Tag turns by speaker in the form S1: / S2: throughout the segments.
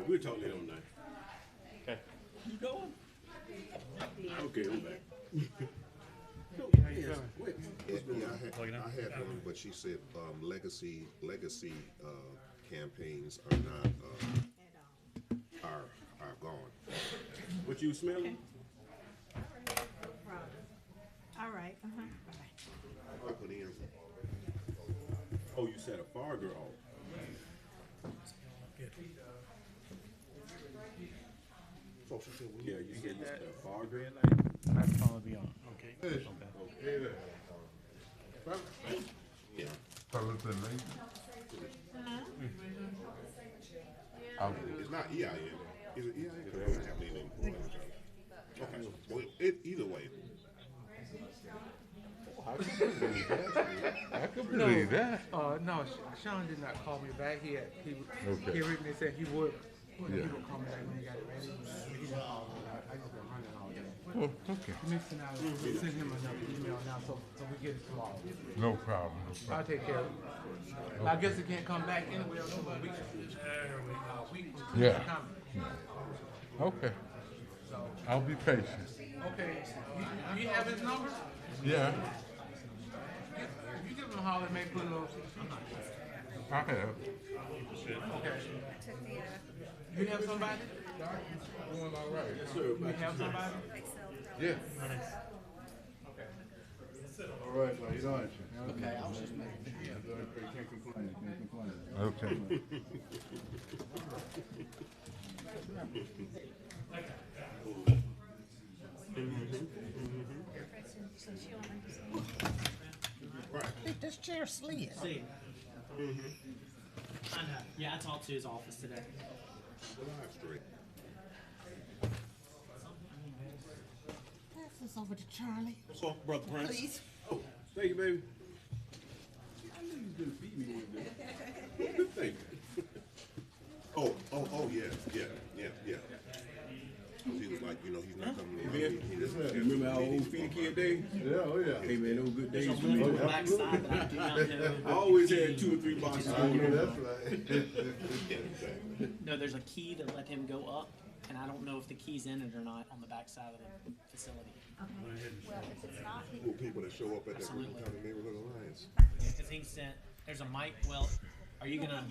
S1: We'll talk later on night.
S2: Okay.
S1: You going? Okay, I'm back. No, yes, wait.
S3: I had one, but she said legacy campaigns are not are gone.
S1: What you smelling?
S4: All right.
S3: I put in.
S1: Oh, you said a Farger off.
S3: So she said,
S1: Yeah, you said a Farger.
S2: That's probably be on. Okay.
S3: yeah.
S5: Fellas and ladies.
S3: It's not EIN. Is it EIN? It doesn't have anything. Okay. Well, either way.
S5: I could believe that.
S6: No, Sean did not call me back. He
S5: Okay.
S6: originally said he would. He
S5: Yeah.
S6: would call me back when he got it ready. He didn't call me. I just been running all day.
S5: Oh, okay.
S6: Mixing out. We'll send him another email now so we get it tomorrow.
S5: No problem. No
S6: I'll
S5: problem.
S6: take care of it. I guess it can't come back anyway until a week. From
S5: Yeah.
S6: coming.
S5: Okay.
S6: So,
S5: I'll be patient.
S6: okay. You have his number?
S5: Yeah,
S6: You give him a holler, maybe put a little.
S5: I have.
S6: Okay. You have somebody?
S5: Doing all right.
S6: You have somebody?
S5: Yeah.
S7: All right, how you doing? Okay, I was just making. Yeah, can't complain.
S5: Okay.
S4: This chair slid.
S8: See. I know. Yeah, I talked to his office today.
S4: Pass this over to Charlie.
S1: Oh, Brother Prince.
S4: Please.
S1: Oh, thank you, baby. I knew you was gonna feed me one day. Thank you.
S3: Oh, yeah. He was like, he's not coming in.
S1: You remember our old feeder kid days?
S7: Yeah, oh yeah.
S1: Hey man, those good days.
S8: There's a link on the back side that I do not know.
S1: I always had 2 or 3 boxes
S7: I
S1: going
S7: know
S1: on.
S7: that's right.
S8: No, there's a key to let him go up, and I don't know if the key's in it or not on the back side of the facility.
S4: Okay. Well, if it's not,
S3: Well, people that show up at that Green
S8: Absolutely.
S3: County Neighborhood Alliance.
S8: Because he sent, there's a mic. Well, are you gonna?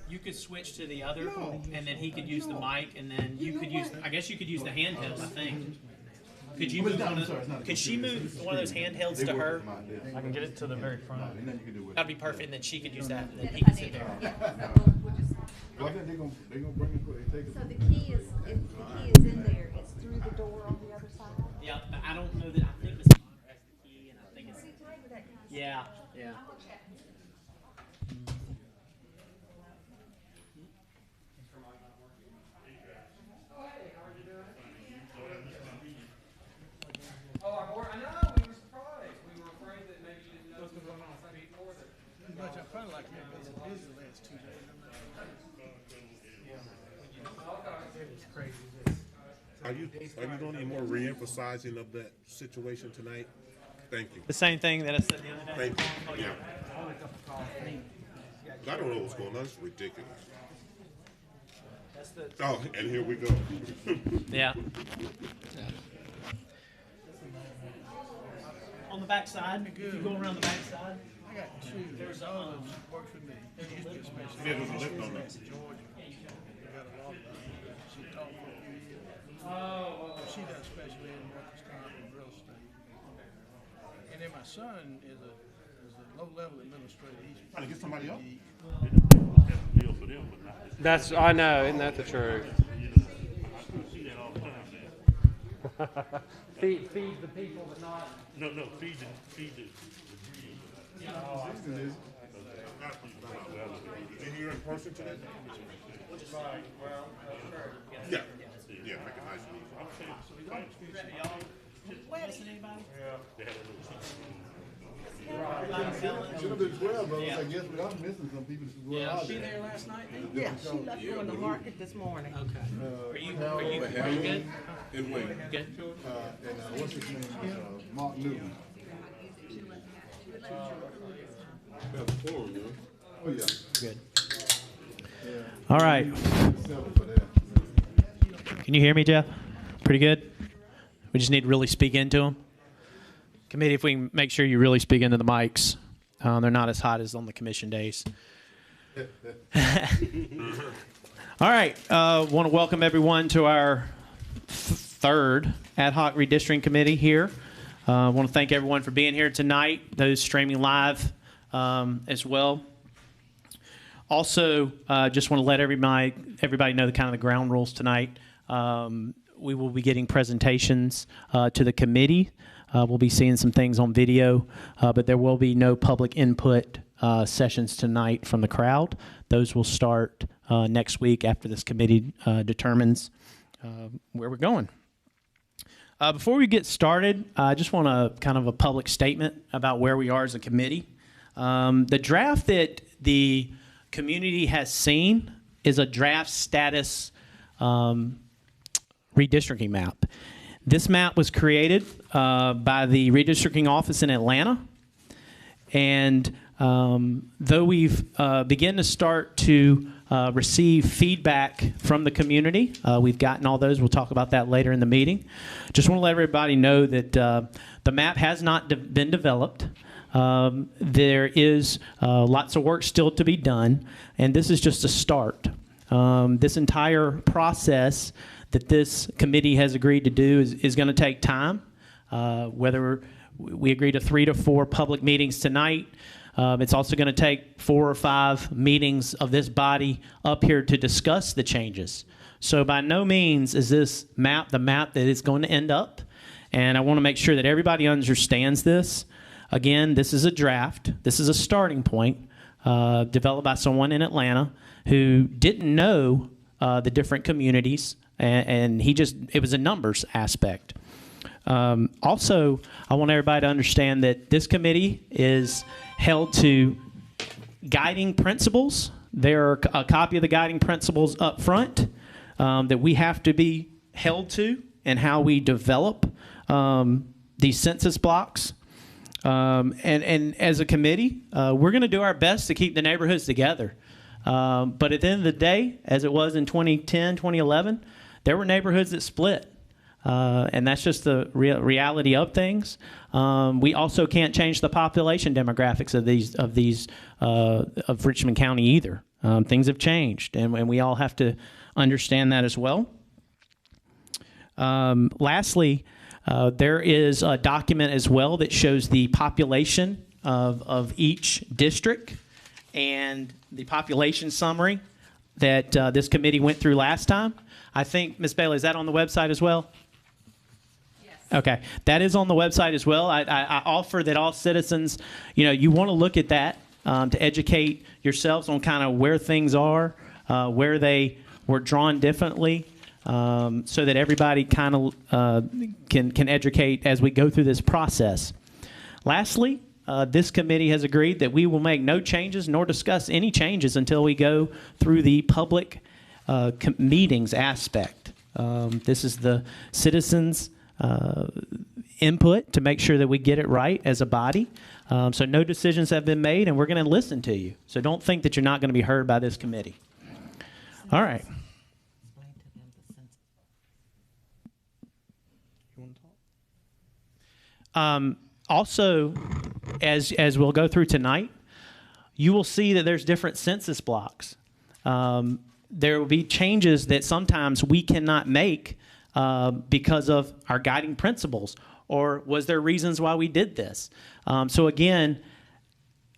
S8: You could switch to the other, and then he could use the mic, and then you could use. I guess you could use the handheld. I think. Could you move one of? Could she move one of those handhelds to her?
S2: I can get it to the very front.
S8: That'd be perfect, and then she could use that, and then he could sit there.
S4: we'll just.
S7: Well, I think they're gonna bring it, take it.
S4: So the key is, if the key is in there, it's through the door on the other side?
S8: Yeah, but I don't know that. I think Mr. Bonner has the key, and I think it's. Yeah, yeah.
S6: I know, we were surprised. We were afraid that maybe you didn't know what was going on before that.
S9: But I felt like maybe it's busy the last 2 days.
S6: It was crazy.
S3: Are you doing any more re-emphasizing of that situation tonight? Thank you.
S8: The same thing that I said the other day.
S3: Thank you. Yeah. I don't know what's going on. It's ridiculous.
S8: That's the.
S3: Oh, and here we go.
S8: Yeah. On the back side, if you go around the back side,
S9: I got 2.
S8: there's
S9: Works with me. They used to be a special.
S3: Yeah, there's a lift on there.
S9: Georgia. They got a lot of she taught for a few years.
S8: Oh.
S9: She does special ed, workers' comp, and real estate. And then my son is a low-level administrator. He's
S3: Trying to get somebody else?
S2: That's, I know, isn't that the truth? feed the people, but not.
S10: No, feed the
S3: Is you in person today? Yeah. Yeah, make it nice and easy.
S8: Missing anybody?
S7: Should have been 12, but I guess we are missing some people.
S8: Yeah.
S9: she there last night.
S4: Yeah, she left going to market this morning.
S8: Okay. Are you good?
S1: And wait.
S8: Good.
S7: And what's his name? Mark Newton.
S1: About the forum, you know.
S7: Oh yeah.
S8: Good. All right. Can you hear me, Jeff? Pretty good? We just need to really speak into them. Committee, if we can make sure you really speak into the mics. They're not as hot as on the commission days. All right. Want to welcome everyone to our third ad hoc redistricting committee here. Want to thank everyone for being here tonight, those streaming live as well. Also, just want to let everybody know the kind of the ground rules tonight. We will be getting presentations to the committee. We'll be seeing some things on video, but there will be no public input sessions tonight from the crowd. Those will start next week after this committee determines where we're going. Before we get started, I just want kind of a public statement about where we are as a committee. The draft that the community has seen is a draft status redistricting map. This map was created by the redistricting office in Atlanta, and though we've begun to start to receive feedback from the community, we've gotten all those. We'll talk about that later in the meeting. Just want to let everybody know that the map has not been developed. There is lots of work still to be done, and this is just a start. This entire process that this committee has agreed to do is going to take time. Whether we agree to 3 to 4 public meetings tonight, it's also going to take 4 or 5 meetings of this body up here to discuss the changes. So by no means is this map the map that it's going to end up, and I want to make sure that everybody understands this. Again, this is a draft. This is a starting point developed by someone in Atlanta who didn't know the different communities, and it was a numbers aspect. Also, I want everybody to understand that this committee is held to guiding principles. There are a copy of the guiding principles up front that we have to be held to in how we develop these census blocks. And as a committee, we're going to do our best to keep the neighborhoods together. But at the end of the day, as it was in 2010, 2011, there were neighborhoods that split. And that's just the reality of things. We also can't change the population demographics of Richmond County either. Things have changed, and we all have to understand that as well. Lastly, there is a document as well that shows the population of each district and the population summary that this committee went through last time. I think, Ms. Bailey, is that on the website as well? Yes. Okay, that is on the website as well. I offer that all citizens, you want to look at that to educate yourselves on kind of where things are, where they were drawn differently, so that everybody kind of can educate as we go through this process. Lastly, this committee has agreed that we will make no changes nor discuss any changes until we go through the public meetings aspect. This is the citizens' input to make sure that we get it right as a body. So no decisions have been made, and we're going to listen to you. So don't think that you're not going to be heard by this committee. All right. Also, as we'll go through tonight, you will see that there's different census blocks. There will be changes that sometimes we cannot make because of our guiding principles, or was there reasons why we did this? So again,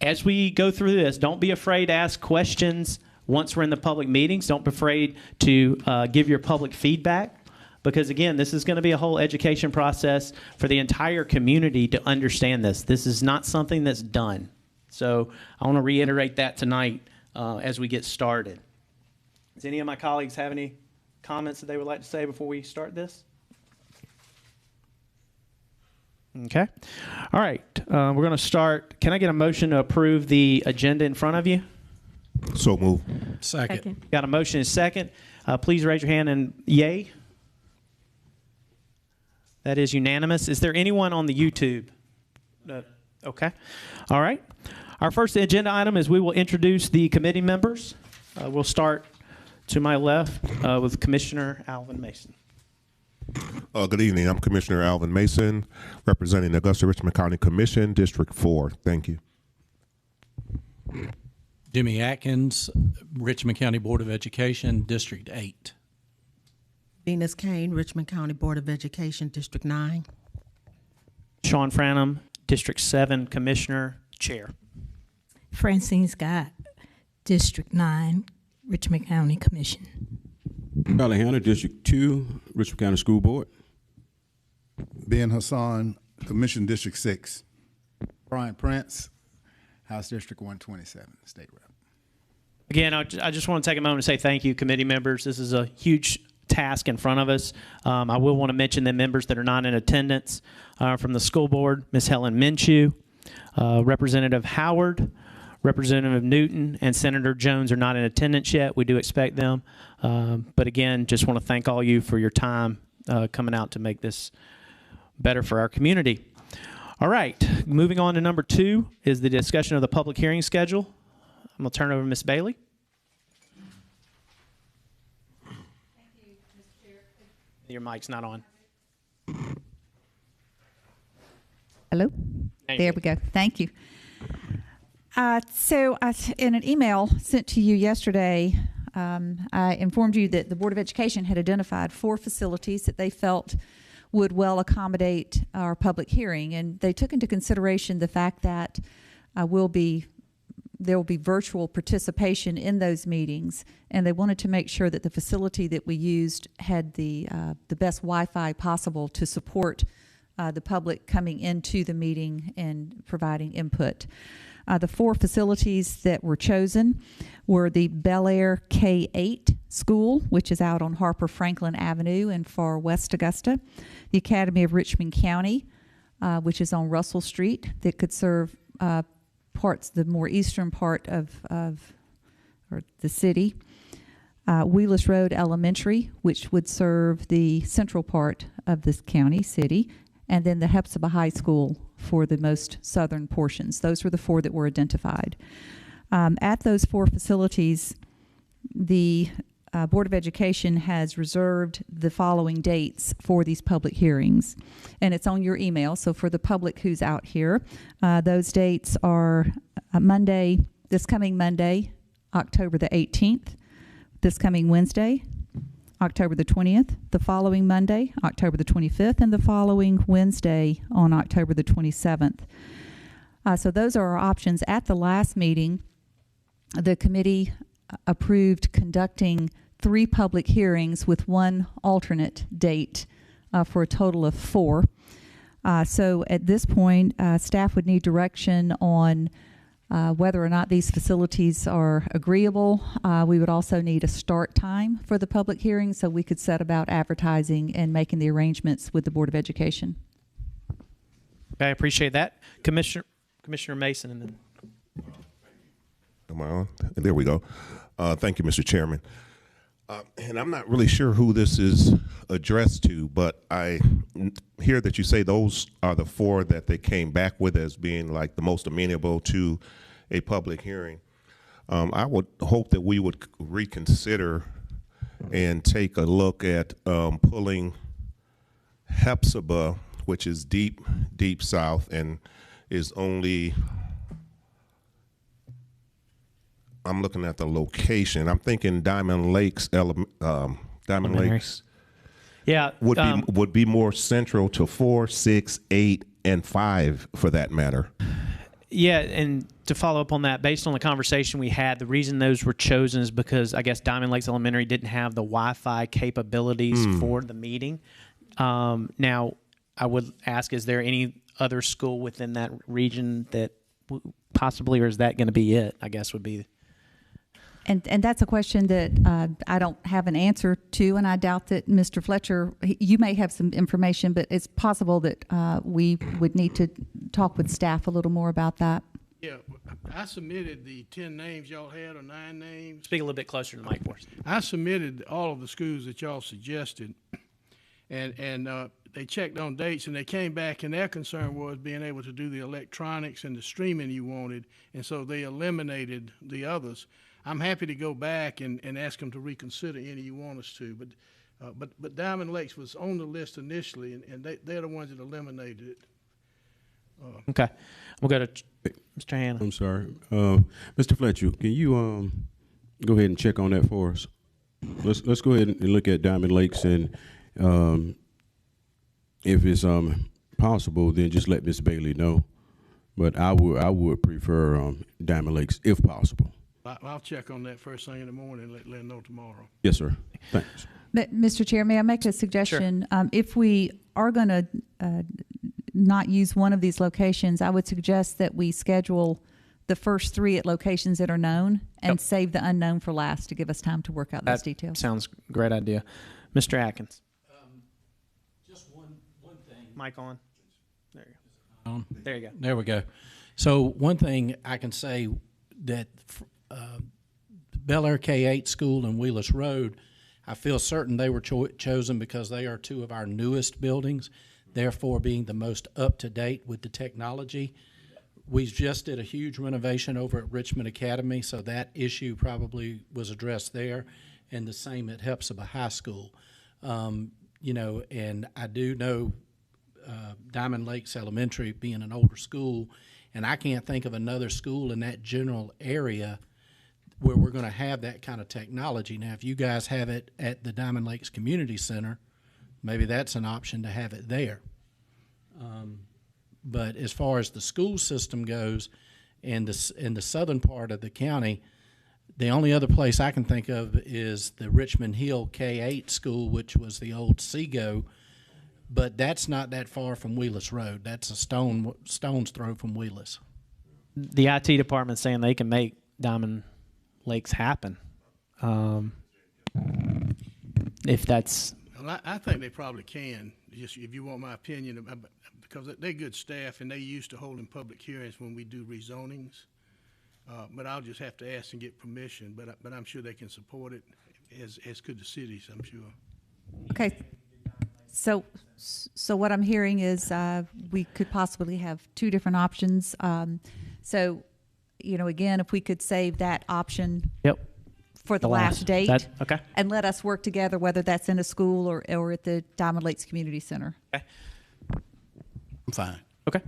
S8: as we go through this, don't be afraid to ask questions once we're in the public meetings. Don't be afraid to give your public feedback. Because, again, this is going to be a whole education process for the entire community to understand this. This is not something that's done. So I want to reiterate that tonight as we get started. Does any of my colleagues have any comments that they would like to say before we start this? Okay. All right. We're going to start. Can I get a motion to approve the agenda in front of you?
S3: So move.
S2: Second.
S8: Got a motion and a second. Please raise your hand and yay. That is unanimous. Is there anyone on the YouTube? Okay. All right. Our first agenda item is we will introduce the committee members. We'll start to my left with Commissioner Alvin Mason.
S3: Good evening. I'm Commissioner Alvin Mason, representing the Augusta-Richmond County Commission, District 4. Thank you.
S11: Jimmy Atkins, Richmond County Board of Education, District 8.
S12: Venus Kane, Richmond County Board of Education, District 9.
S8: Sean Franham, District 7 Commissioner, Chair.
S13: Francine Scott, District 9, Richmond County Commission.
S1: Charlie Hanna, District 2, Richmond County School Board.
S7: Ben Hassan, Commission District 6.
S14: Brian Prince, House District 127, State Rep.
S8: Again, I just want to take a moment to say thank you, committee members. This is a huge task in front of us. I will want to mention the members that are not in attendance from the school board: Ms. Helen Minshew, Representative Howard, Representative Newton, and Senator Jones are not in attendance yet. We do expect them. But again, just want to thank all you for your time coming out to make this better for our community. All right, moving on to number 2 is the discussion of the public hearing schedule. I'm going to turn it over to Ms. Bailey.
S4: Thank you, Mr. Chair.
S8: Your mic's not on.
S4: Hello? There we go. Thank you. So in an email sent to you yesterday, I informed you that the Board of Education had identified 4 facilities that they felt would well accommodate our public hearing. And they took into consideration the fact that there will be virtual participation in those meetings. And they wanted to make sure that the facility that we used had the best Wi-Fi possible to support the public coming into the meeting and providing input. The 4 facilities that were chosen were the Bel Air K-8 School, which is out on Harper Franklin Avenue in far west Augusta, the Academy of Richmond County, which is on Russell Street, that could serve the more eastern part of the city, Wheelers Road Elementary, which would serve the central part of this county city, and then the Hepzibah High School for the most southern portions. Those were the 4 that were identified. At those 4 facilities, the Board of Education has reserved the following dates for these public hearings. And it's on your email, so for the public who's out here, those dates are this coming Monday, October the 18th, this coming Wednesday, October the 20th, the following Monday, October the 25th, and the following Wednesday on October the 27th. So those are our options. At the last meeting, the committee approved conducting 3 public hearings with 1 alternate date for a total of 4. So at this point, staff would need direction on whether or not these facilities are agreeable. We would also need a start time for the public hearing so we could set about advertising and making the arrangements with the Board of Education.
S8: Okay, I appreciate that. Commissioner Mason. And then.
S3: Am I on? There we go. Thank you, Mr. Chairman. And I'm not really sure who this is addressed to, but I hear that you say those are the 4 that they came back with as being like the most amenable to a public hearing. I would hope that we would reconsider and take a look at pulling Hepzibah, which is deep south and is only, I'm looking at the location. I'm thinking Diamond Lakes.
S8: Yeah,
S3: would be more central to 4, 6, 8, and 5 for that matter.
S8: Yeah, and to follow up on that, based on the conversation we had, the reason those were chosen is because I guess Diamond Lakes Elementary didn't have the Wi-Fi capabilities for the meeting. Now, I would ask, is there any other school within that region that possibly, or is that going to be it, I guess would be.
S4: And that's a question that I don't have an answer to, and I doubt that Mr. Fletcher, you may have some information, but it's possible that we would need to talk with staff a little more about that.
S9: Yeah, I submitted the 10 names y'all had, or 9 names.
S8: Speak a little bit closer to the mic for us.
S9: I submitted all of the schools that y'all suggested, and they checked on dates, and they came back, and their concern was being able to do the electronics and the streaming you wanted, and so they eliminated the others. I'm happy to go back and ask them to reconsider any you want us to, but Diamond Lakes was on the list initially, and they're the ones that eliminated it.
S8: Okay. We'll go to Mr. Hannah.
S15: I'm sorry. Mr. Fletcher, can you go ahead and check on that for us? Let's go ahead and look at Diamond Lakes, and if it's possible, then just let Ms. Bailey know. But I would prefer Diamond Lakes if possible.
S9: I'll check on that first thing in the morning and let them know tomorrow.
S15: Yes, sir. Thanks.
S4: Mr. Chair, may I make a suggestion? Sure. If we are going to not use one of these locations, I would suggest that we schedule the first 3 at locations that are known and save the unknown for last to give us time to work out those details.
S8: Sounds great idea. Mr. Atkins.
S11: Just one thing.
S8: Mic on. There you go. There you go.
S11: There we go. So one thing I can say that Bel Air K-8 School and Wheelers Road, I feel certain they were chosen because they are 2 of our newest buildings, therefore being the most up-to-date with the technology. We just did a huge renovation over at Richmond Academy, so that issue probably was addressed there, and the same at Hepzibah High School. You know, and I do know Diamond Lakes Elementary being an older school, and I can't think of another school in that general area where we're going to have that kind of technology. Now, if you guys have it at the Diamond Lakes Community Center, maybe that's an option to have it there. But as far as the school system goes, in the southern part of the county, the only other place I can think of is the Richmond Hill K-8 school, which was the old Seago, but that's not that far from Wheelers Road. That's a stone's throw from Wheelers.
S8: The IT department's saying they can make Diamond Lakes happen. If that's...
S9: Well, I think they probably can, just if you want my opinion, because they're good staff and they used to holding public hearings when we do rezonings. But I'll just have to ask and get permission, but I'm sure they can support it, as could the cities, I'm sure.
S4: Okay. So what I'm hearing is we could possibly have 2 different options. So, you know, again, if we could save that option for the last date and let us work together, whether that's in a school or at the Diamond Lakes Community Center.
S8: Okay.
S14: I'm fine.
S8: Okay.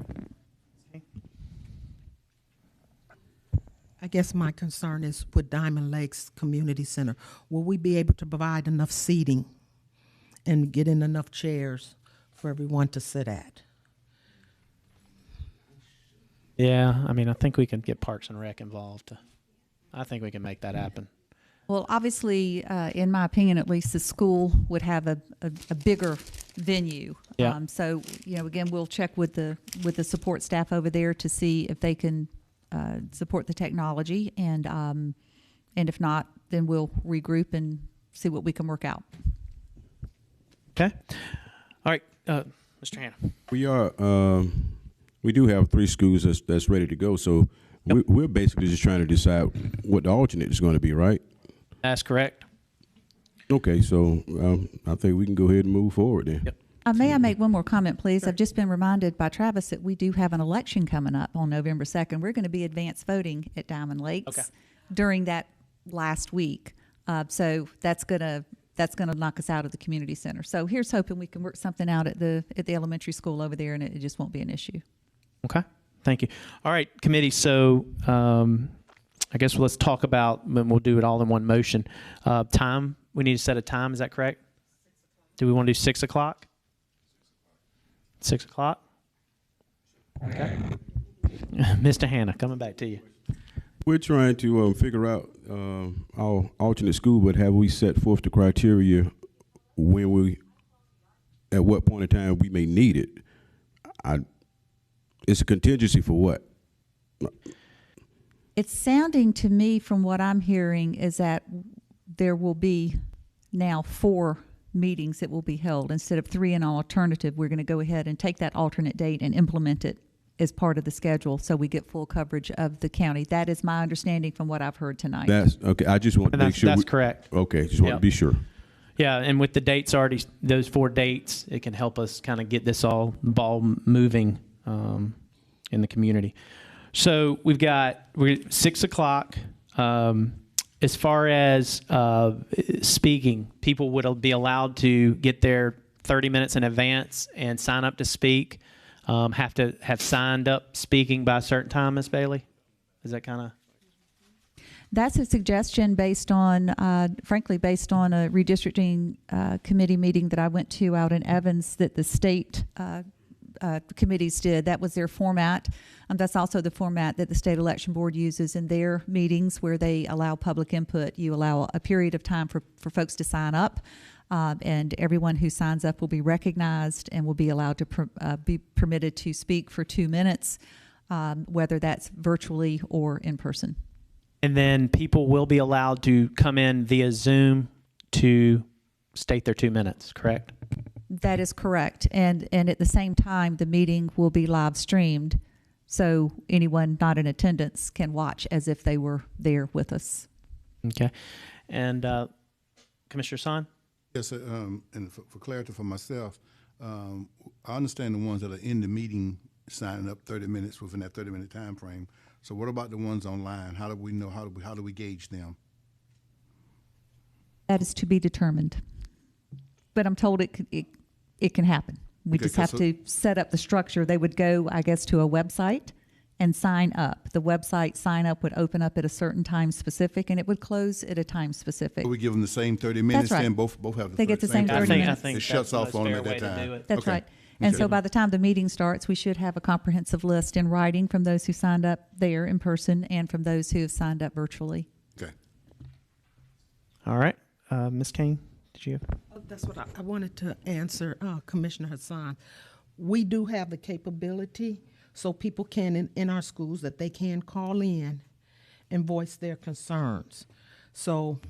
S12: I guess my concern is with Diamond Lakes Community Center, will we be able to provide enough seating and get in enough chairs for everyone to sit at?
S8: Yeah, I mean, I think we can get Parks and Rec involved. I think we can make that happen.
S4: Well, obviously, in my opinion, at least, the school would have a bigger venue.
S8: Yeah.
S4: So, you know, again, we'll check with the support staff over there to see if they can support the technology, and if not, then we'll regroup and see what we can work out.
S8: Okay. All right, Mr. Hannah.
S15: We do have 3 schools that's ready to go, so we're basically just trying to decide what the alternate is going to be, right?
S8: That's correct.
S15: Okay, so I think we can go ahead and move forward then.
S8: Yep.
S4: May I make one more comment, please? Sure. I've just been reminded by Travis that we do have an election coming up on November 2nd. We're going to be advanced voting at Diamond Lakes during that last week. So that's gonna knock us out of the community center. So here's hoping we can work something out at the elementary school over there, and it just won't be an issue.
S8: Okay. Thank you. All right, committee. So I guess let's talk about, and we'll do it all in one motion. Time. We need to set a time. Is that correct? Do we want to do 6 o'clock? 6 o'clock? Okay. Mr. Hannah, coming back to you.
S15: We're trying to figure out our alternate school, but have we set forth the criteria at what point in time we may need it? It's a contingency for what?
S4: It's sounding to me from what I'm hearing is that there will be now 4 meetings that will be held instead of 3 in an alternative. We're going to go ahead and take that alternate date and implement it as part of the schedule so we get full coverage of the county. That is my understanding from what I've heard tonight.
S15: That's okay. I just want to make sure.
S8: That's correct.
S15: Okay, just want to be sure.
S8: Yeah, and with the dates already, those 4 dates, it can help us kind of get this ball moving in the community. So we're 6 o'clock. as far as speaking, people would be allowed to get there 30 minutes in advance and sign up to speak. Have to have signed up speaking by a certain time, Ms. Bailey? Is that kind of...
S4: That's a suggestion based on, frankly, based on a redistricting committee meeting that I went to out in Evans that the state committees did. That was their format. That's also the format that the state election board uses in their meetings where they allow public input. You allow a period of time for folks to sign up, and everyone who signs up will be recognized and will be allowed to be permitted to speak for 2 minutes, whether that's virtually or in person.
S8: And then people will be allowed to come in via Zoom to state their 2 minutes, correct?
S4: That is correct. And at the same time, the meeting will be live streamed, so anyone not in attendance can watch as if they were there with us.
S8: Okay. And Commissioner Son?
S7: Yes, sir, and for clarity for myself, I understand the ones that are in the meeting signing up 30 minutes within that 30-minute time frame. So what about the ones online? How do we know, how do we gauge them?
S4: That is to be determined. But I'm told it can happen. We
S7: Okay,
S4: just have to set up the structure. They would go, I guess, to a website and sign up. The website sign up would open up at a certain time specific, and it would close at a time specific.
S7: So we give them the same 30 minutes,
S4: That's right.
S7: then both have the
S4: They get the same 30 minutes.
S8: I think
S7: it shuts
S8: that's
S7: off
S8: the
S7: on them
S8: most
S7: at
S8: fair
S7: that
S8: way to
S7: time.
S8: do it.
S4: That's
S7: Okay.
S4: right. And
S7: Okay.
S4: so by the time the meeting starts, we should have a comprehensive list in writing from those who signed up there in person and from those who have signed up virtually.
S7: Okay.
S8: All right. Ms. Kane, did you?
S12: That's what I wanted to answer, Commissioner Hassan. We do have the capability, so people can, in our schools, that they can call in and voice their concerns. So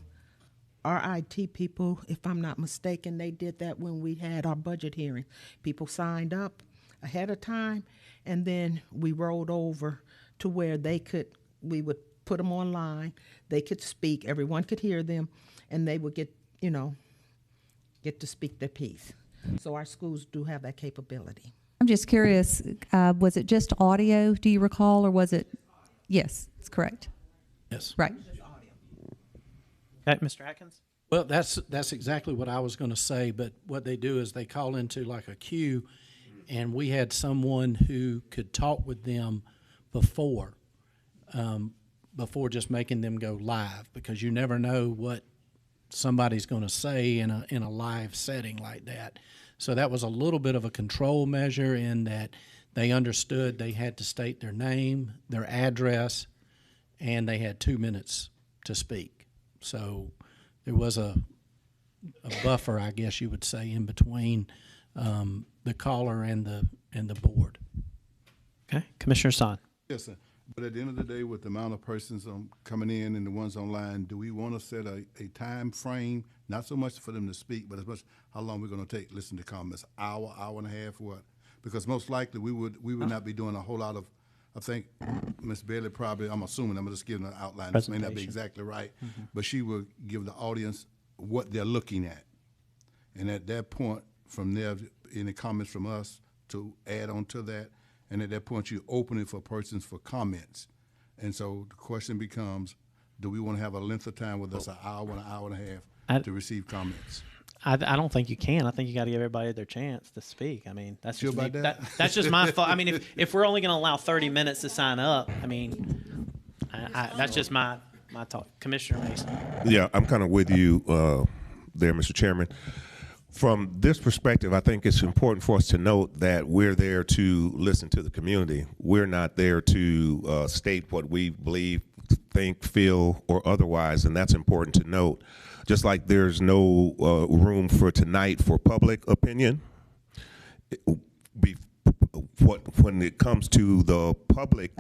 S12: our IT people, if I'm not mistaken, they did that when we had our budget hearing. People signed up ahead of time, and then we rolled over to where we would put them online, they could speak, everyone could hear them, and they would get to speak their piece. So our schools do have that capability.
S4: I'm just curious, was it just audio, do you recall, or was it? Yes, it's correct.
S11: Yes.
S4: Right.
S8: Mr. Atkins?
S11: Well, that's exactly what I was going to say, but what they do is they call into like a queue, and we had someone who could talk with them before just making them go live, because you never know what somebody's going to say in a live setting like that. So that was a little bit of a control measure in that they understood they had to state their name, their address, and they had 2 minutes to speak. So there was a buffer, I guess you would say, in between the caller and the board.
S8: Okay. Commissioner Son?
S7: Yes, sir. But at the end of the day, with the amount of persons coming in and the ones online, do we want to set a time frame, not so much for them to speak, but as much how long we're going to take, listen to comments, hour and a half, what? Because most likely we would not be doing a whole lot of, I think Ms. Bailey probably, I'm assuming, I'm just giving an outline, this may not be exactly right, but she will give the audience what they're looking at. And at that point, from there, any comments from us to add on to that, and at that point, you open it for persons for comments. And so the question becomes, do we want to have a length of time with us, an hour and a half, to receive comments?
S8: I don't think you can. I think you got to give everybody their chance to speak. I mean, that's just
S7: Feel
S8: me.
S7: about that?
S8: That's just my thought. I mean, if we're only going to allow 30 minutes to sign up, I mean, that's just my thought. Commissioner Mason.
S3: Yeah, I'm kind of with you there, Mr. Chairman. From this perspective, I think it's important for us to note that we're there to listen to the community. We're not there to state what we believe, think, feel, or otherwise, and that's important to note. Just like there's no room for tonight for public opinion, when it comes to the public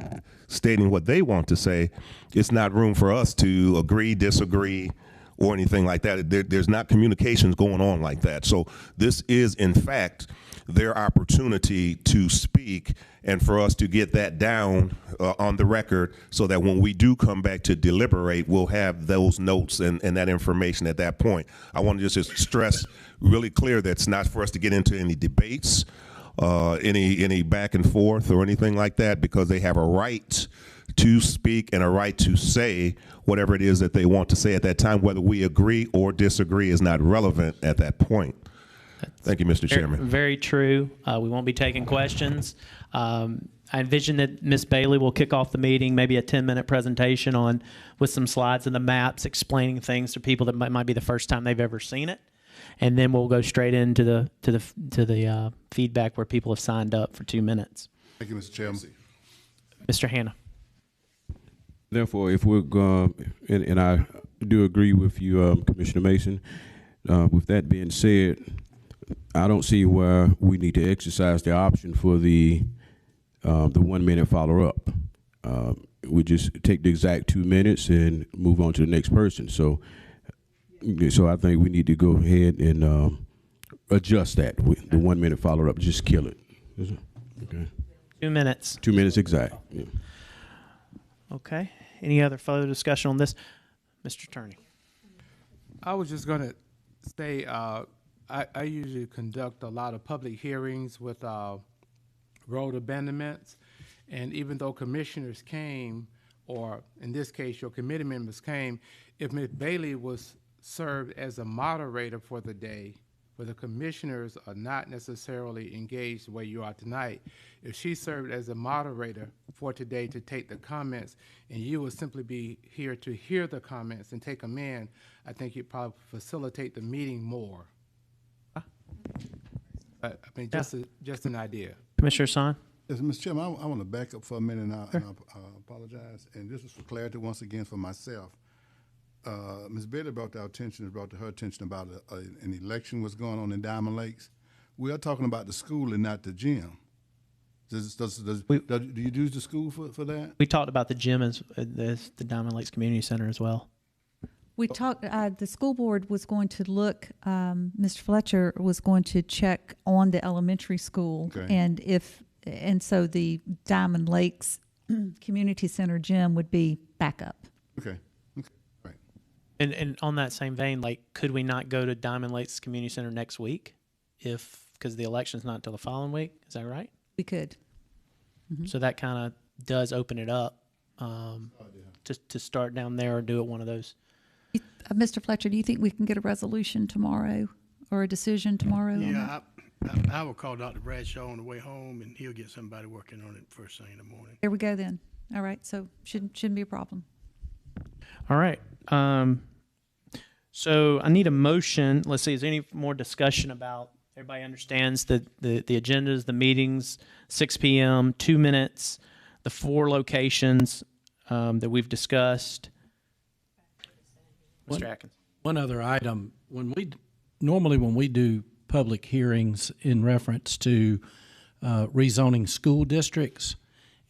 S3: stating what they want to say, it's not room for us to agree, disagree, or anything like that. There's not communications going on like that. So this is, in fact, their opportunity to speak and for us to get that down on the record so that when we do come back to deliberate, we'll have those notes and that information at that point. I want to just stress really clear that it's not for us to get into any debates, any back and forth or anything like that, because they have a right to speak and a right to say whatever it is that they want to say at that time. Whether we agree or disagree is not relevant at that point. Thank you, Mr. Chairman.
S8: Very true. We won't be taking questions. I envision that Ms. Bailey will kick off the meeting, maybe a 10-minute presentation with some slides and the maps explaining things to people that might be the first time they've ever seen it, and then we'll go straight into the feedback where people have signed up for 2 minutes.
S7: Thank you, Mr. Chairman.
S8: Mr. Hanna.
S15: Therefore, if we're going, and I do agree with you, Commissioner Mason. With that being said, I don't see where we need to exercise the option for the 1 minute follow up. We just take the exact 2 minutes and move on to the next person. So I think we need to go ahead and adjust that. The 1 minute follow up, just kill it. Okay.
S8: 2 minutes.
S15: 2 minutes exact. Yeah.
S8: Okay. Any other further discussion on this, Mr. Attorney?
S16: I was just going to say I usually conduct a lot of public hearings with road abandonments, and even though commissioners came, or in this case your committee members came, if Ms. Bailey was served as a moderator for the day, where the commissioners are not necessarily engaged the way you are tonight, if she served as a moderator for today to take the comments, and you would simply be here to hear the comments and take them in, I think you'd probably facilitate the meeting more. I mean, just an idea.
S8: Commissioner Son?
S7: Yes, Mr. Chairman, I want to back up for a minute, and I apologize. And this is for clarity once again for myself. Ms. Bailey brought to her attention about an election was going on in Diamond Lakes. We are talking about the school and not the gym. Do you use the school for that?
S8: We talked about the gym as the Diamond Lakes Community Center as well.
S4: We talked, the school board was going to look, Mr. Fletcher was going to check on the elementary school. Okay. And so the Diamond Lakes Community Center gym would be backup.
S7: Okay. Right.
S8: And on that same vein, like, could we not go to Diamond Lakes Community Center next week because the election's not until the following week? Is that right?
S4: We could. Mm-hmm.
S8: So that kind of does open it up to start down there or do it one of those.
S4: Mr. Fletcher, do you think we can get a resolution tomorrow or a decision tomorrow?
S9: Yeah, I will call Dr. Bradshaw on the way home, and he'll get somebody working on it first thing in the morning.
S4: There we go then. All right, so shouldn't be a problem.
S8: All right. So I need a motion. Let's see, is there any more discussion about, everybody understands the agendas, the meetings, 6 p.m., 2 minutes, the 4 locations that we've discussed. Mr. Atkins.
S11: One other item, when we do public hearings in reference to rezoning school districts,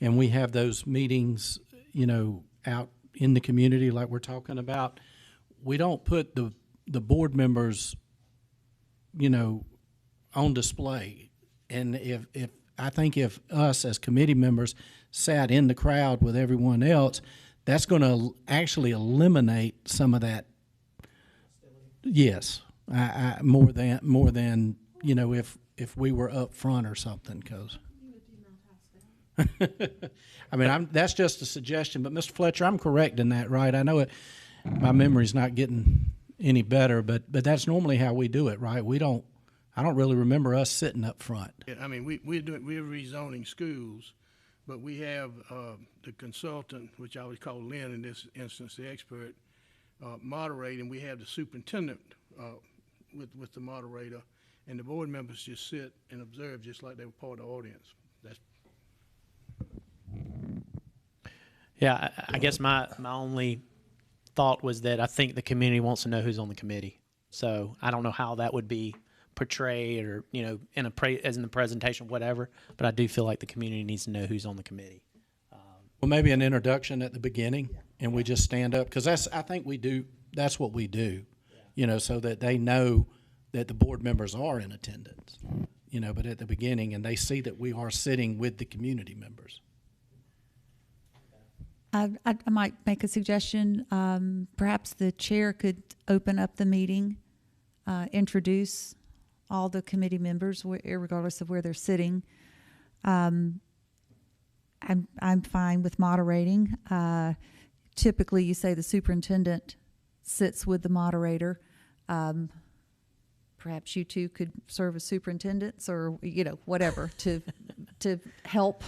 S11: and we have those meetings, out in the community like we're talking about, we don't put the board members, on display. And if I think if us as committee members sat in the crowd with everyone else, that's going to actually eliminate some of that. Yes, more than if we were up front or something. Because I mean, that's just a suggestion. But Mr. Fletcher, I'm correct in that, right? I know my memory's not getting any better, but that's normally how we do it, right? I don't really remember us sitting up front.
S9: Yeah, I mean, we're rezoning schools. But we have the consultant, which I would call Lynn in this instance, the expert, moderating. We have the superintendent with the moderator, and the board members just sit and observe just like they were part of the audience.
S8: Yeah, I guess my only thought was that I think the community wants to know who's on the committee. So I don't know how that would be portrayed or, as in the presentation, whatever, but I do feel like the community needs to know who's on the committee.
S11: Well, maybe an introduction at the beginning, and we just stand up, because I think that's what we do, so that they know that the board members are in attendance, but at the beginning, and they see that we are sitting with the community members.
S4: I might make a suggestion. Perhaps the chair could open up the meeting, introduce all the committee members, regardless of where they're sitting, I'm fine with moderating. Typically, you say the superintendent sits with the moderator. Perhaps you two could serve as superintendents, or whatever to help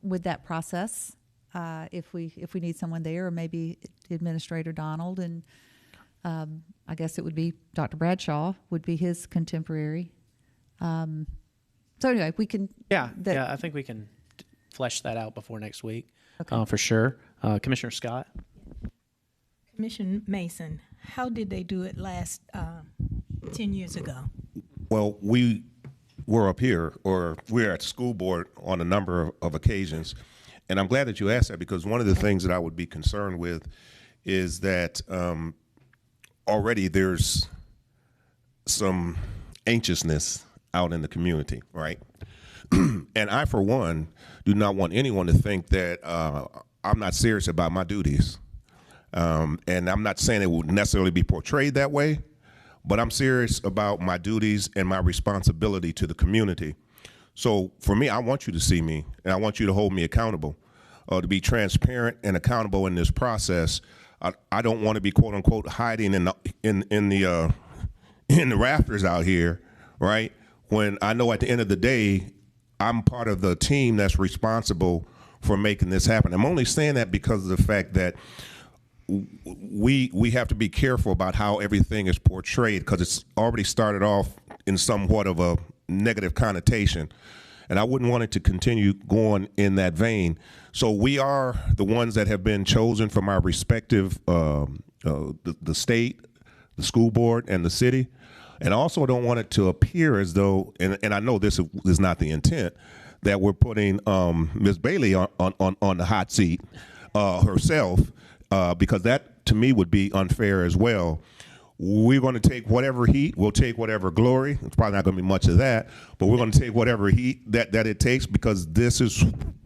S4: with that process. If we need someone there, or maybe Administrator Donald, and I guess it would be Dr. Bradshaw would be his contemporary. So anyway, we can.
S8: Yeah, I think we can flesh that out before next week,
S4: Okay.
S8: for sure. Commissioner Scott.
S13: Commissioner Mason, how did they do it last 10 years ago?
S3: Well, we were up here, or we're at the school board on a number of occasions, and I'm glad that you asked that, because one of the things that I would be concerned with is that already there's some anxiousness out in the community, right? And I, for one, do not want anyone to think that I'm not serious about my duties. And I'm not saying it will necessarily be portrayed that way, but I'm serious about my duties and my responsibility to the community. So for me, I want you to see me, and I want you to hold me accountable, to be transparent and accountable in this process. I don't want to be, quote unquote, hiding in the rafters out here, right? When I know at the end of the day, I'm part of the team that's responsible for making this happen. I'm only saying that because of the fact that we have to be careful about how everything is portrayed, because it's already started off in somewhat of a negative connotation, and I wouldn't want it to continue going in that vein. So we are the ones that have been chosen from our respective the state, the school board, and the city. And I also don't want it to appear as though, and I know this is not the intent, that we're putting Ms. Bailey on the hot seat herself, because that to me would be unfair as well. We're going to take whatever heat, we'll take whatever glory. It's probably not going to be much of that, but we're going to take whatever heat that it takes, because this is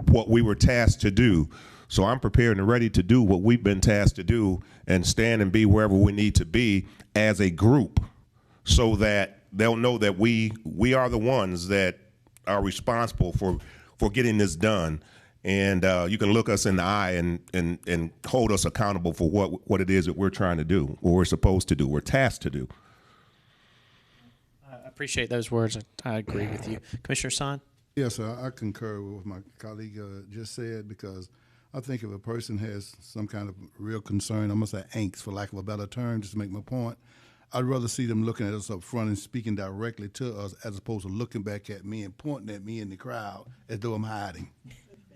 S3: what we were tasked to do. So I'm prepared and ready to do what we've been tasked to do, and stand and be wherever we need to be as a group, so that they'll know that we are the ones that are responsible for getting this done. And you can look us in the eye and hold us accountable for what it is that we're trying to do, or we're supposed to do, we're tasked to do.
S8: I appreciate those words. I agree with you. Commissioner Son?
S7: Yes, sir, I concur with what my colleague just said, because I think if a person has some kind of real concern, I'm going to say angst, for lack of a better term, just to make my point, I'd rather see them looking at us up front and speaking directly to us, as opposed to looking back at me and pointing at me in the crowd as though I'm hiding.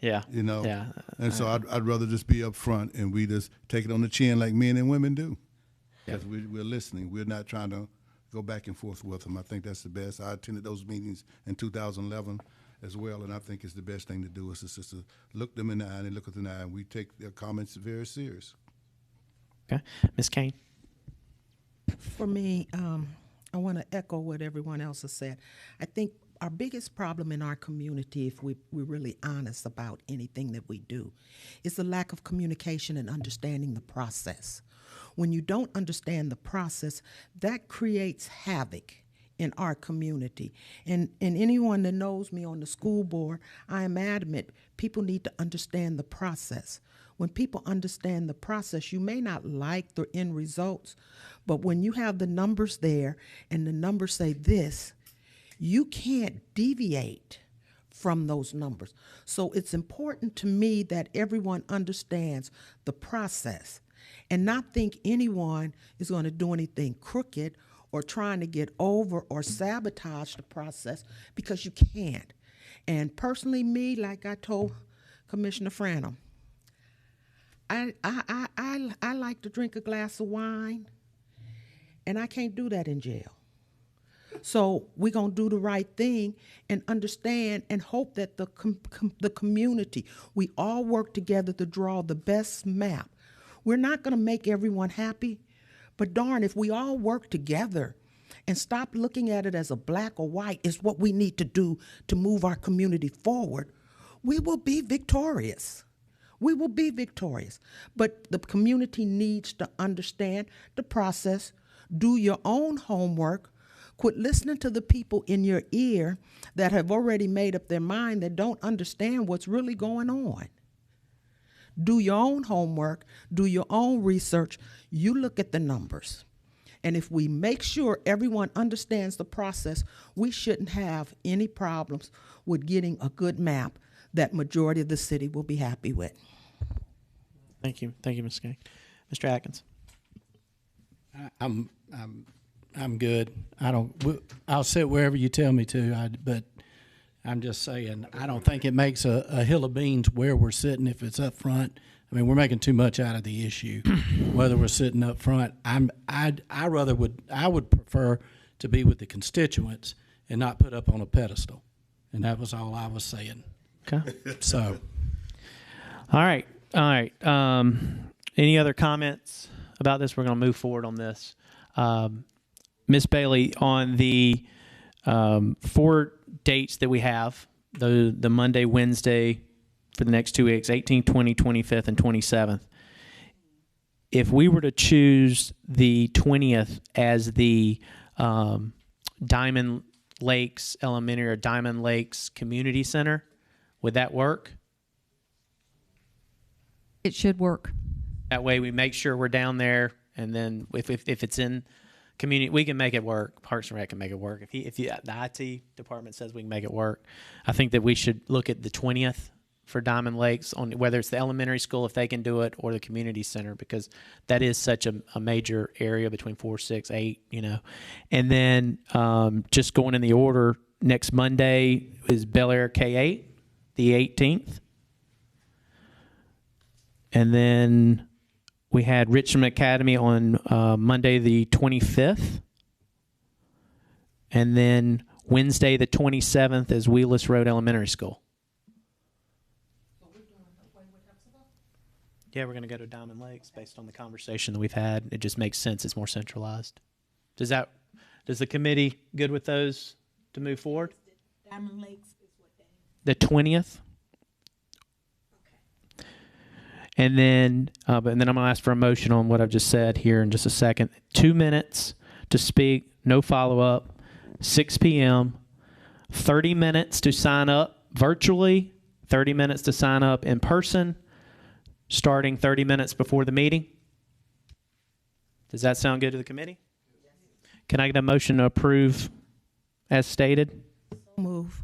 S8: Yeah.
S7: You know?
S8: Yeah.
S7: And so I'd rather just be up front, and we just take it on the chin like men and women do. Because we're listening. We're not trying to go back and forth with them. I think that's the best. I attended those meetings in 2011 as well, and I think it's the best thing to do is just to look them in the eye and look at them in the eye, and we take their comments very serious.
S8: Okay. Ms. Kane?
S12: For me, I want to echo what everyone else has said. I think our biggest problem in our community, if we're really honest about anything that we do, is the lack of communication and understanding the process. When you don't understand the process, that creates havoc in our community. And anyone that knows me on the school board, I am adamant people need to understand the process. When people understand the process, you may not like the end results, but when you have the numbers there and the numbers say this, you can't deviate from those numbers. So it's important to me that everyone understands the process and not think anyone is going to do anything crooked or trying to get over or sabotage the process, because you can't. And personally, me, like I told Commissioner Franham, I like to drink a glass of wine, and I can't do that in jail. So we're going to do the right thing and understand and hope that the community, we all work together to draw the best map. We're not going to make everyone happy, but darn, if we all work together and stop looking at it as a black or white is what we need to do to move our community forward, we will be victorious. We will be victorious. But the community needs to understand the process, do your own homework, Quit listening to the people in your ear that have already made up their mind, that don't understand what's really going on. Do your own homework, do your own research. You look at the numbers. And if we make sure everyone understands the process, we shouldn't have any problems with getting a good map that majority of the city will be happy with.
S8: Thank you, Ms. Kay. Mr. Atkins.
S11: I'm good. I'll sit wherever you tell me to. But I'm just saying, I don't think it makes a hill of beans where we're sitting if it's up front. I mean, we're making too much out of the issue, whether we're sitting up front. I would prefer to be with the constituents and not put up on a pedestal, and that was all I was saying.
S8: Okay.
S11: So,
S8: all right. Any other comments about this? We're going to move forward on this. Ms. Bailey, on the 4 dates that we have, the Monday, Wednesday, for the next 2 weeks, 18th, 20th, 25th, and 27th. If we were to choose the 20th as the Diamond Lakes Elementary or Diamond Lakes Community Center, would that work?
S4: It should work.
S8: That way we make sure we're down there, and then if it's in community, we can make it work. Parks and Rec can make it work. If the IT department says we can make it work, I think that we should look at the 20th for Diamond Lakes, on whether it's the elementary school, if they can do it, or the community center, because that is such a major area between 4, 6, 8, And then just going in the order, next Monday is Bel Air K8, the 18th. And then we had Richmond Academy on Monday the 25th. And then Wednesday the 27th is Wheeless Road Elementary School. Yeah, we're going to go to Diamond Lakes based on the conversation that we've had. It just makes sense. It's more centralized. Does the committee good with those to move forward?
S13: Diamond Lakes is what day?
S8: The 20th. Okay. And then I'm going to ask for a motion on what I've just said here in just a second. 2 minutes to speak, no follow-up, 6 p.m., 30 minutes to sign up virtually, 30 minutes to sign up in person, starting 30 minutes before the meeting. Does that sound good to the committee? Can I get a motion to approve as stated?
S12: Move.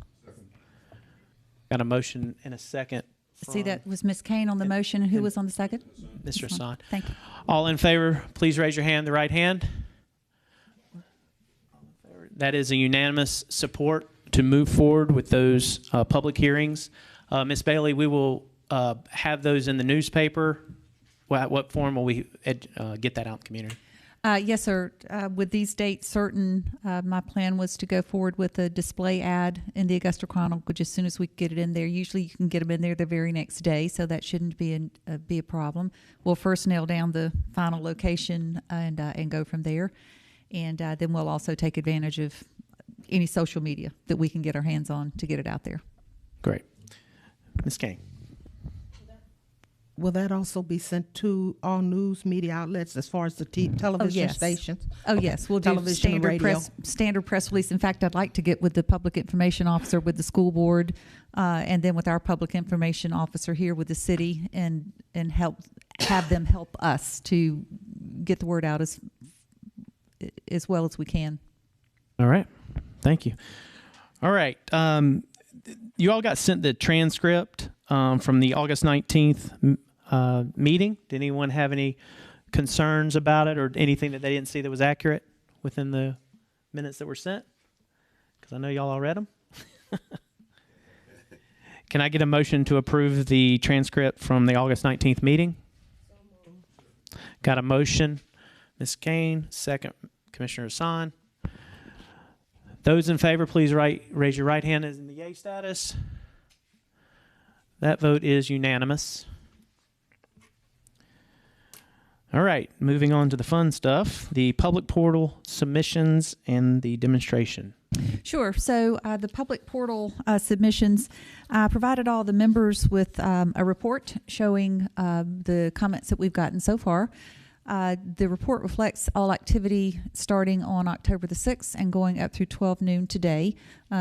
S8: Got a motion and a second.
S4: See, that was Ms. Kane on the motion, and who was on the second?
S8: Mr. Hassan.
S4: Thank you.
S8: All in favor, please raise your hand, the right hand. That is a unanimous support to move forward with those public hearings. Ms. Bailey, we will have those in the newspaper. What form will we get that out in the community?
S4: Yes, sir. With these dates certain, my plan was to go forward with a display ad in the Augusta Chronicle, which as soon as we get it in there, usually you can get them in there the very next day, so that shouldn't be a problem. We'll first nail down the final location and go from there, and then we'll also take advantage of any social media that we can get our hands on to get it out there.
S8: Great. Ms. Kane.
S12: Will that also be sent to all news media outlets as far as the television stations?
S4: Oh, yes. We'll do
S12: television and radio.
S4: Standard press release. In fact, I'd like to get with the public information officer with the school board and then with our public information officer here with the city and have them help us to get the word out as well as we can.
S8: All right. Thank you. All right. You all got sent the transcript from the August 19th meeting. Did anyone have any concerns about it or anything that they didn't see that was accurate within the minutes that were sent? Because I know y'all all read them. Can I get a motion to approve the transcript from the August 19th meeting? Got a motion, Ms. Kane, second, Commissioner Hassan. Those in favor, please raise your right hand as in the yay status. That vote is unanimous. All right, moving on to the fun stuff, the public portal submissions and the demonstration.
S4: Sure. So the public portal submissions provided all the members with a report showing the comments that we've gotten so far. The report reflects all activity starting on October the 6th and going up through 12 noon today.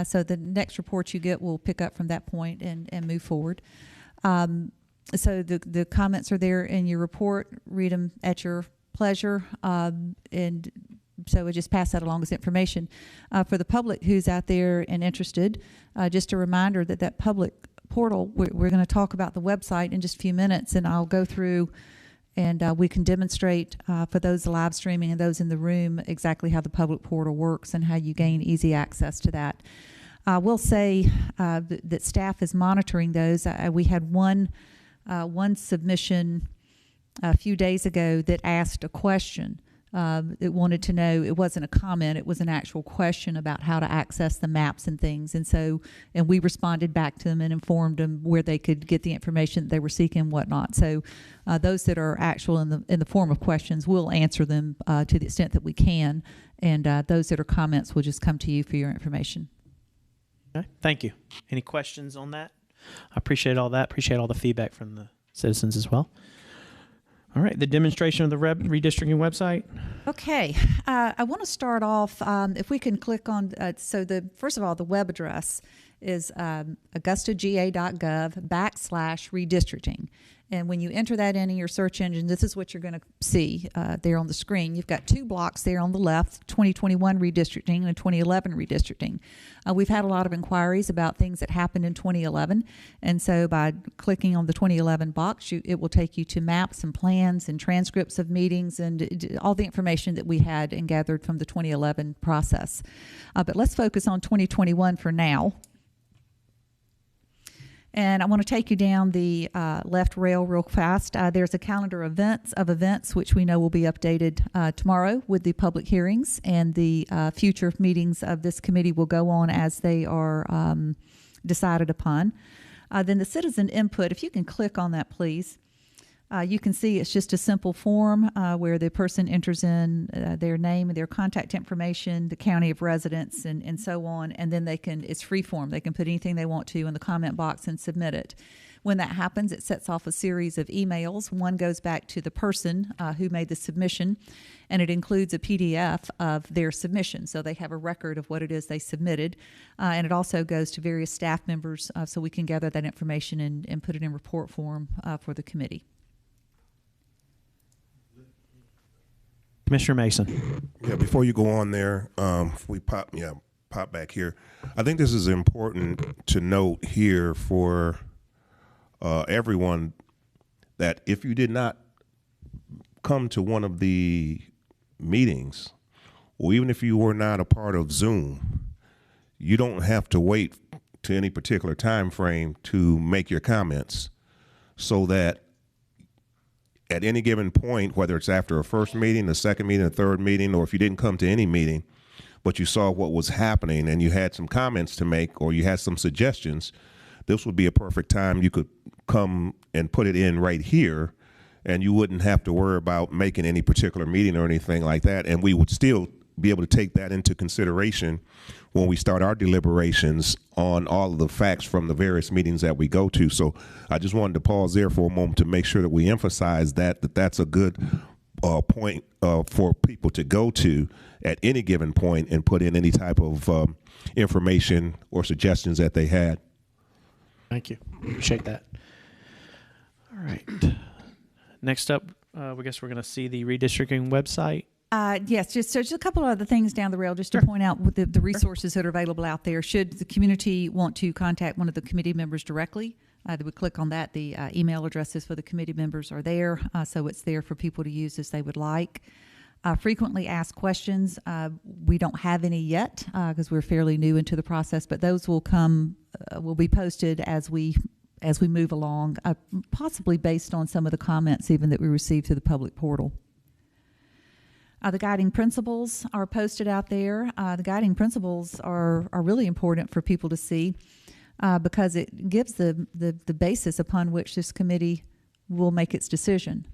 S4: So the next report you get will pick up from that point and move forward. So the comments are there in your report. Read them at your pleasure. And so we just pass that along as information. For the public who's out there and interested, just a reminder that that public portal, we're going to talk about the website in just a few minutes, and I'll go through and we can demonstrate for those live streaming and those in the room exactly how the public portal works and how you gain easy access to that. We'll say that staff is monitoring those. We had one submission a few days ago that asked a question. It wanted to know, it wasn't a comment, it was an actual question about how to access the maps and things. And we responded back to them and informed them where they could get the information that they were seeking and whatnot. So those that are actual in the form of questions, we'll answer them to the extent that we can. And those that are comments will just come to you for your information.
S8: Okay, thank you. Any questions on that? I appreciate all that. Appreciate all the feedback from the citizens as well. All right, the demonstration of the redistricting website.
S4: Okay, I want to start off, if we can click on, first of all, the web address is augustaga.gov/redistricting. And when you enter that into your search engine, this is what you're going to see there on the screen. You've got two blocks there on the left, 2021 redistricting and 2011 redistricting. We've had a lot of inquiries about things that happened in 2011. And so by clicking on the 2011 box, it will take you to maps and plans and transcripts of meetings and all the information that we had and gathered from the 2011 process. But let's focus on 2021 for now. And I want to take you down the left rail real fast. There's a calendar of events which we know will be updated tomorrow with the public hearings, and the future meetings of this committee will go on as they are decided upon. Then the citizen input, if you can click on that, please. You can see it's just a simple form where the person enters in their name and their contact information, the county of residence, and so on, and then it's free form. They can put anything they want to in the comment box and submit it. When that happens, it sets off a series of emails. One goes back to the person who made the submission, and it includes a PDF of their submission, so they have a record of what it is they submitted. And it also goes to various staff members so we can gather that information and put it in report form for the committee.
S8: Commissioner Mason.
S3: Yeah, before you go on there, we pop back here. I think this is important to note here for everyone that if you did not come to one of the meetings, or even if you were not a part of Zoom, you don't have to wait to any particular time frame to make your comments, so that at any given point, whether it's after a first meeting, a second meeting, a third meeting, or if you didn't come to any meeting, but you saw what was happening and you had some comments to make or you had some suggestions, this would be a perfect time. You could come and put it in right here, and you wouldn't have to worry about making any particular meeting or anything like that. And we would still be able to take that into consideration when we start our deliberations on all of the facts from the various meetings that we go to. So I just wanted to pause there for a moment to make sure that we emphasize that's a good point for people to go to at any given point and put in any type of information or suggestions that they had.
S8: Thank you. Appreciate that. All right. Next up, I guess we're going to see the redistricting website.
S4: Yes, just a couple of other things down the rail just to point out the resources that are available out there. Should the community want to contact one of the committee members directly, they would click on that. The email addresses for the committee members are there, so it's there for people to use as they would like. Frequently asked questions, we don't have any yet because we're fairly new into the process, but those will be posted as we move along, possibly based on some of the comments even that we receive through the public portal. The guiding principles are posted out there. The guiding principles are really important for people to see because it gives the basis upon which this committee will make its decision.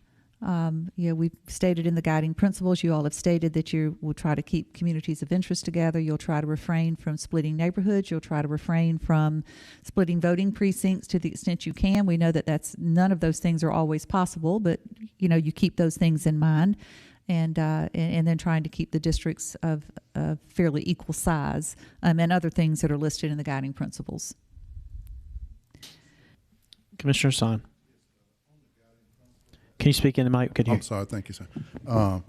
S4: We've stated in the guiding principles, you all have stated that you will try to keep communities of interest together. You'll try to refrain from splitting neighborhoods. You'll try to refrain from splitting voting precincts to the extent you can. We know that none of those things are always possible, but you keep those things in mind, and then trying to keep the districts of fairly equal size, and other things that are listed in the guiding principles.
S2: Commissioner Son. Can you speak in the mic? Could you?
S7: I'm sorry. Thank you, sir. On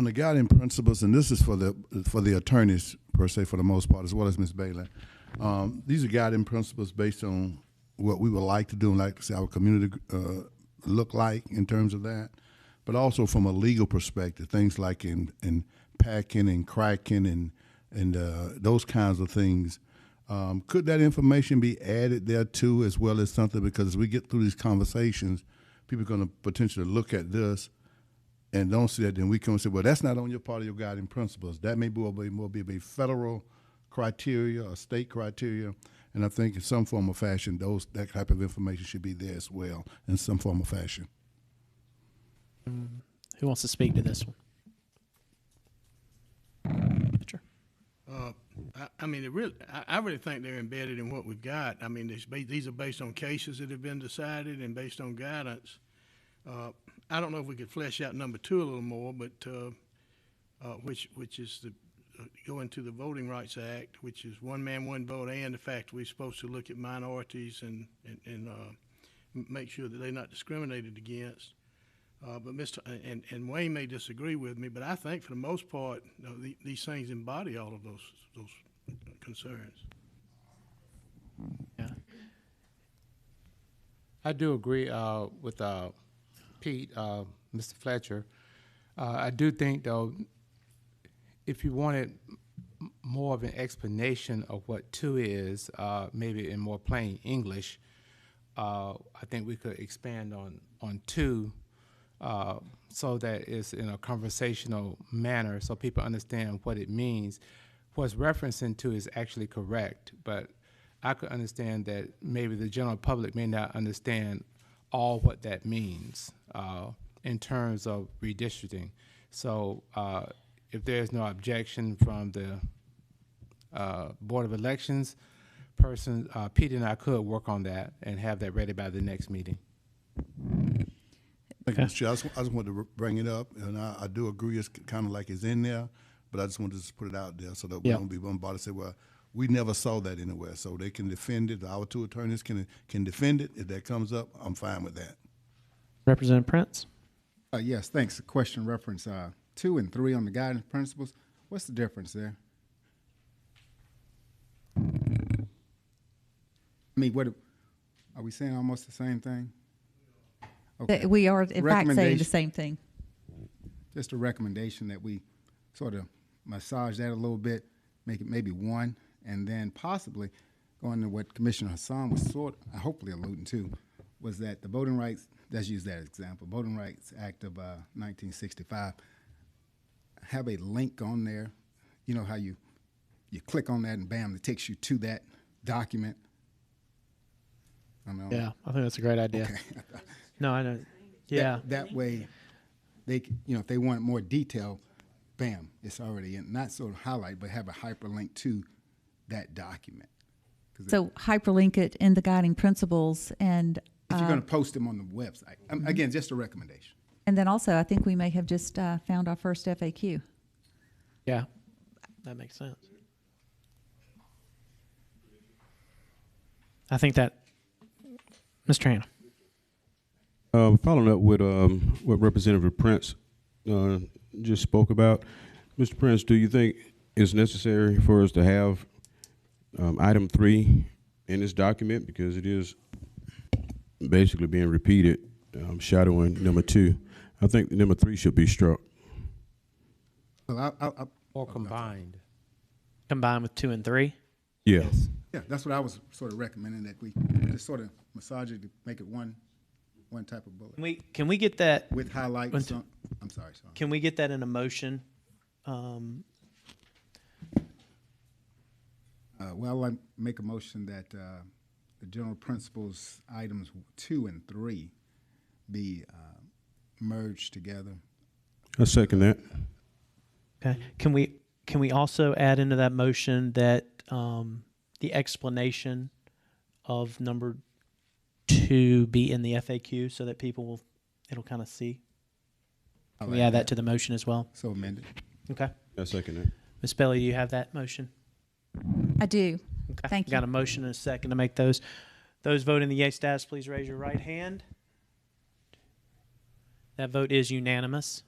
S7: the guiding principles, and this is for the attorneys per se, for the most part, as well as Ms. Bailey. These are guiding principles based on what we would like to do and like to see our community look like in terms of that, but also from a legal perspective, things like in packing and cracking and those kinds of things. Could that information be added there too, as well as something, because as we get through these conversations, people are going to potentially look at this and don't see that, then we come and say, well, that's not on your part of your guiding principles. That may be more be a federal criteria or state criteria, and I think in some form or fashion, that type of information should be there as well in some form or fashion.
S2: Who wants to speak to this one? Sure.
S9: I really think they're embedded in what we've got. I mean, these are based on cases that have been decided and based on guidance. I don't know if we could flesh out number 2 a little more, but which is going to the Voting Rights Act, which is one man, one vote, and the fact we're supposed to look at minorities and make sure that they're not discriminated against. But and Wayne may disagree with me, but I think for the most part, these things embody all of those concerns.
S16: Yeah, I do agree with Pete, Mr. Fletcher. I do think, though, if you wanted more of an explanation of what 2 is, maybe in more plain English, I think we could expand on 2. So that it's in a conversational manner so people understand what it means. What's referencing to is actually correct, but I could understand that maybe the general public may not understand all what that means in terms of redistricting. So if there's no objection from the Board of Elections person, Pete and I could work on that and have that ready by the next meeting.
S7: Thank you, Mr. Chair. I just wanted to bring it up, and I do agree it's kind of like it's in there, but I just wanted to just put it out there so that we don't be bombarded and say, well, we never saw that anywhere. So they can defend it. Our 2 attorneys can defend it. If that comes up, I'm fine with that.
S2: Representative Prince?
S14: Yes, thanks. A question reference 2 and 3 on the guidance principles. What's the difference there? I mean, what are we saying? Almost the same thing? Okay.
S4: We are, in fact, saying the same thing.
S14: Just a recommendation that we sort of massage that a little bit, make it maybe 1, and then possibly going to what Commissioner Hassan was hopefully alluding to, was that the Voting Rights, let's use that example, Voting Rights Act of 1965, have a link on there. You know how you click on that and bam, it takes you to that document.
S2: Yeah, I think that's a great idea.
S14: Okay.
S2: No, I know. Yeah.
S14: That way, they, if they want more detail, bam, it's already in. Not sort of highlight, but have a hyperlink to that document.
S4: So hyperlink it in the guiding principles, and
S14: if you're going to post them on the website. Again, just a recommendation.
S4: And then also, I think we may have just found our first FAQ.
S2: Yeah, that makes sense. I think that, Mr. Hannah.
S15: Following up with what Representative Prince just spoke about, Mr. Prince, do you think it's necessary for us to have item 3 in this document, because it is basically being repeated, shadowing number 2? I think number 3 should be struck.
S14: Well,
S16: Or combined.
S2: Combined with 2 and 3?
S15: Yes.
S14: Yeah, that's what I was sort of recommending, that we just sort of massage it to make it one type of bullet.
S2: Can we get that
S14: with highlights? I'm sorry.
S2: Can we get that in a motion?
S14: Well, I make a motion that the general principles items 2 and 3 be merged together.
S15: I second that.
S2: Okay. Can we also add into that motion that the explanation of number 2 be in the FAQ so that it'll kind of see?
S14: I
S2: Can we
S14: like
S2: add that to the motion as well?
S14: So amended.
S2: Okay.
S15: I second that.
S2: Ms. Bailey, do you have that motion?
S4: I do.
S2: Okay.
S4: Thank you.
S2: Got a motion and a second to make those. Those voting the yea status, please raise your right hand. That vote is unanimous.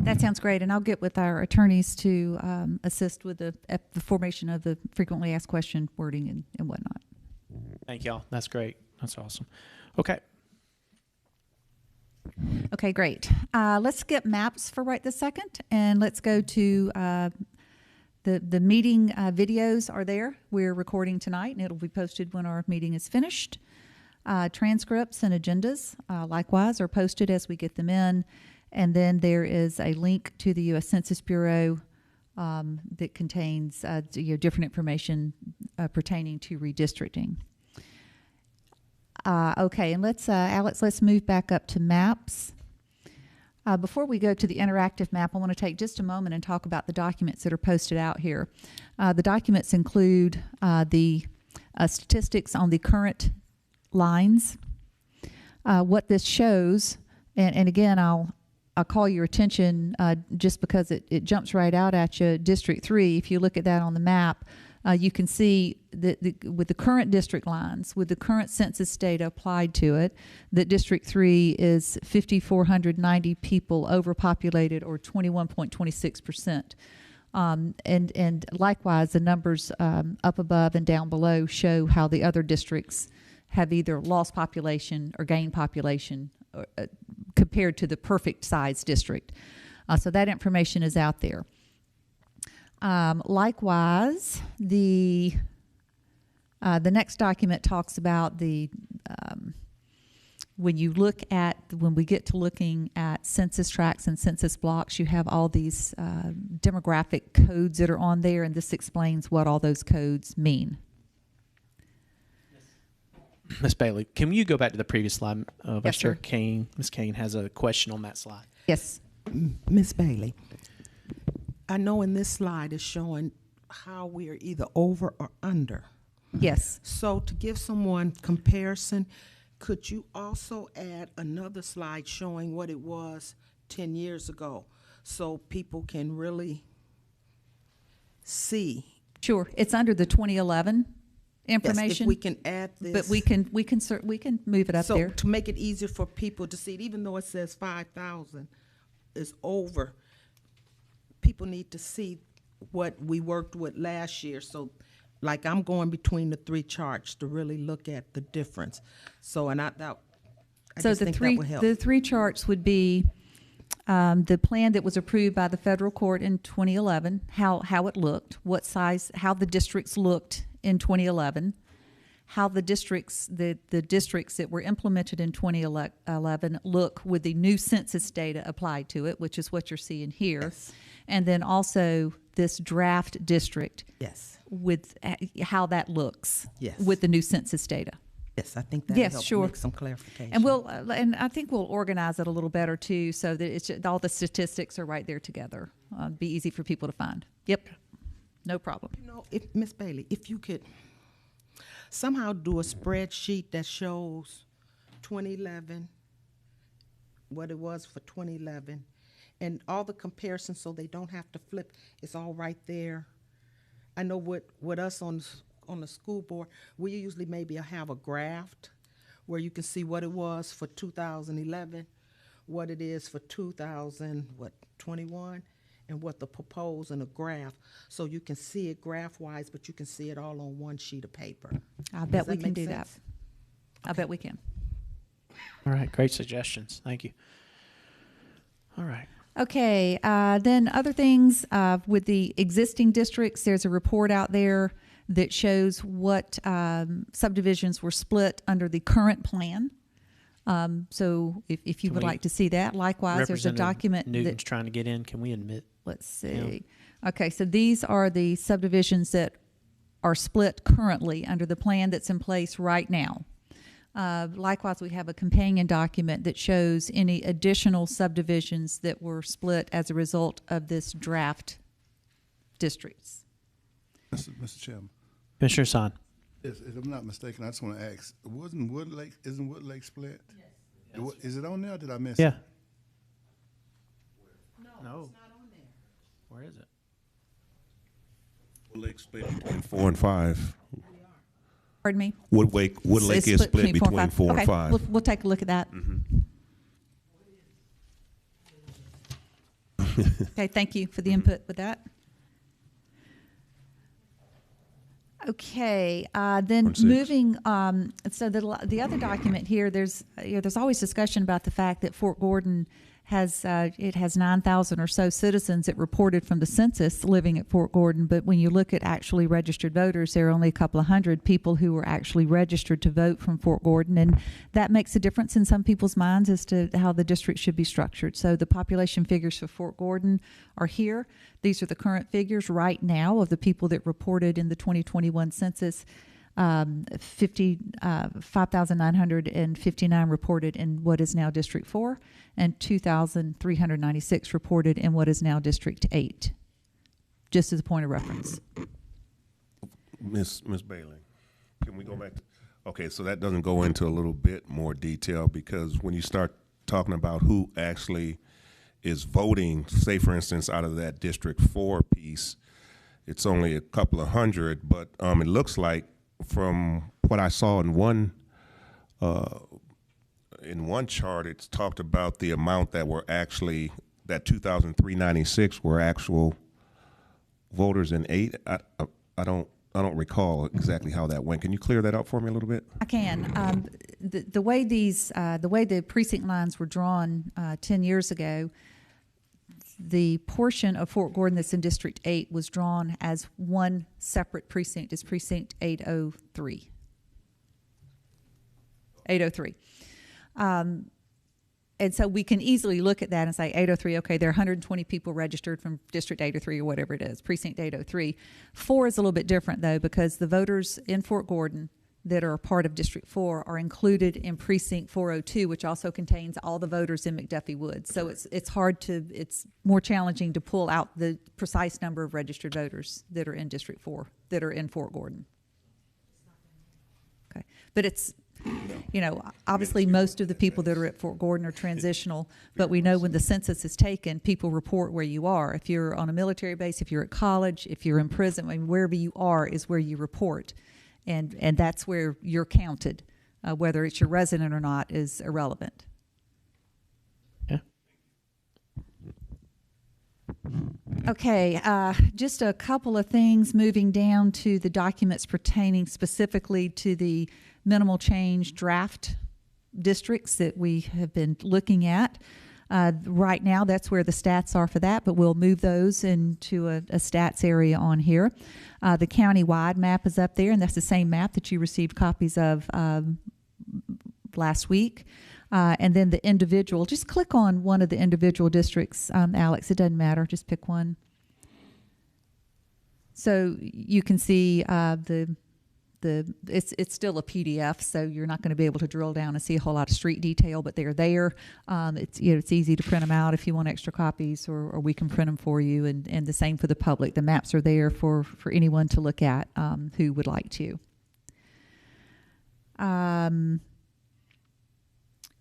S4: That sounds great, and I'll get with our attorneys to assist with the formation of the frequently asked question wording and whatnot.
S2: Thank y'all. That's great. That's awesome. Okay.
S4: Okay, great. Let's skip maps for right this second, and let's go to the meeting videos are there. We're recording tonight, and it'll be posted when our meeting is finished. Transcripts and agendas, likewise, are posted as we get them in. And then there is a link to the U.S. Census Bureau that contains different information pertaining to redistricting. Okay, and Alex, let's move back up to maps. Before we go to the interactive map, I want to take just a moment and talk about the documents that are posted out here. The documents include the statistics on the current lines. What this shows, and again, I'll call your attention just because it jumps right out at you. District 3, if you look at that on the map, you can see that with the current district lines, with the current census data applied to it, that District 3 is 5,490 people overpopulated, or 21.26%. And likewise, the numbers up above and down below show how the other districts have either lost population or gained population compared to the perfect size district. So that information is out there. Likewise, the next document talks about when we get to looking at census tracts and census blocks, you have all these demographic codes that are on there, and this explains what all those codes mean.
S2: Ms. Bailey, can you go back to the previous slide? Vice Chair
S12: sir.
S2: Kane. Ms. Kane has a question on that slide.
S4: Yes.
S12: Ms. Bailey, I know in this slide is showing how we are either over or under.
S4: Yes.
S12: So to give someone comparison, could you also add another slide showing what it was 10 years ago so people can really see?
S4: Sure. It's under the 2011 information.
S12: Yes, if we can add this.
S4: But we can move it up
S12: so
S4: there.
S12: to make it easier for people to see it, even though it says 5,000 is over, people need to see what we worked with last year. So like I'm going between the 3 charts to really look at the difference. So I just think that would help.
S4: The 3 charts would be the plan that was approved by the federal court in 2011, how it looked, what size, how the districts looked in 2011, how the districts that were implemented in 2011 look with the new census data applied to it, which is what you're seeing here.
S12: Yes.
S4: And then also this draft district.
S12: Yes.
S4: With how that looks.
S12: Yes.
S4: With the new census data.
S12: Yes, I think that
S4: Yes, sure.
S12: make some clarification.
S4: And and I think we'll organize it a little better too, so that it's all the statistics are right there together. Be easy for people to find. Yep, no problem.
S12: You know, if Ms. Bailey, if you could somehow do a spreadsheet that shows 2011, what it was for 2011, and all the comparisons, so they don't have to flip. It's all right there. I know with us on the school board, we usually maybe have a graph where you can see what it was for 2011, what it is for 2021, and what the proposed in a graph. So you can see it graph-wise, but you can see it all on one sheet of paper.
S4: I bet
S12: Does
S4: we
S12: that
S4: can
S12: make
S4: do
S12: sense?
S4: that. I bet we can.
S2: All right, great suggestions. Thank you. All right.
S4: Okay, then other things with the existing districts, there's a report out there that shows what subdivisions were split under the current plan. So if you would like to see that, likewise, there's a document
S2: Newton's trying to get in. Can we admit?
S4: Let's see. Okay, so these are the subdivisions that are split currently under the plan that's in place right now. Likewise, we have a companion document that shows any additional subdivisions that were split as a result of this draft districts.
S7: Mr. Chairman.
S2: Commissioner Son.
S7: If I'm not mistaken, I just want to ask, isn't Wood Lake split? Yes. Is it on there or did I miss
S2: Yeah.
S7: it?
S2: No. Where is it?
S3: Wood Lake split between 4 and 5.
S4: Pardon me?
S3: Wood Lake is split between 4 and
S4: Okay,
S3: 5.
S4: we'll take a look at that. Okay, thank you for the input with that. Okay, then moving, so the other document here, there's always discussion about the fact that Fort Gordon has 9,000 or so citizens that reported from the census living at Fort Gordon, but when you look at actually registered voters, there are only a couple of hundred people who were actually registered to vote from Fort Gordon, and that makes a difference in some people's minds as to how the district should be structured. So the population figures for Fort Gordon are here. These are the current figures right now of the people that reported in the 2021 census. 5,959 reported in what is now District 4, and 2,396 reported in what is now District 8. Just as a point of reference.
S3: Miss Bailey, can we go back? Okay, so that doesn't go into a little bit more detail, because when you start talking about who actually is voting, say for instance, out of that District 4 piece, it's only a couple of hundred, but it looks like from what I saw in one chart, it's talked about the amount that were actually, that 2,396 were actual voters in 8. I don't recall exactly how that went. Can you clear that up for me a little bit?
S4: I can. The way the precinct lines were drawn 10 years ago, the portion of Fort Gordon that's in District 8 was drawn as one separate precinct, as Precinct 803. 803. And so we can easily look at that and say 803, okay, there are 120 people registered from District 803 or whatever it is, Precinct 803. 4 is a little bit different, though, because the voters in Fort Gordon that are a part of District 4 are included in Precinct 402, which also contains all the voters in McDuffie Woods. So it's more challenging to pull out the precise number of registered voters that are in District 4 that are in Fort Gordon. Okay, but it's, obviously most of the people that are at Fort Gordon are transitional, but we know when the census is taken, people report where you are. If you're on a military base, if you're at college, if you're in prison, I mean, wherever you are is where you report. And that's where you're counted. Whether it's your resident or not is irrelevant.
S2: Yeah.
S4: Okay, just a couple of things moving down to the documents pertaining specifically to the minimal change draft districts that we have been looking at. Right now, that's where the stats are for that, but we'll move those into a stats area on here. The county-wide map is up there, and that's the same map that you received copies of last week. And then the individual, just click on one of the individual districts, Alex, it doesn't matter, just pick one. So you can see it's still a PDF, so you're not going to be able to drill down and see a whole lot of street detail, but they're there. It's easy to print them out if you want extra copies, or we can print them for you, and the same for the public. The maps are there for anyone to look at who would like to.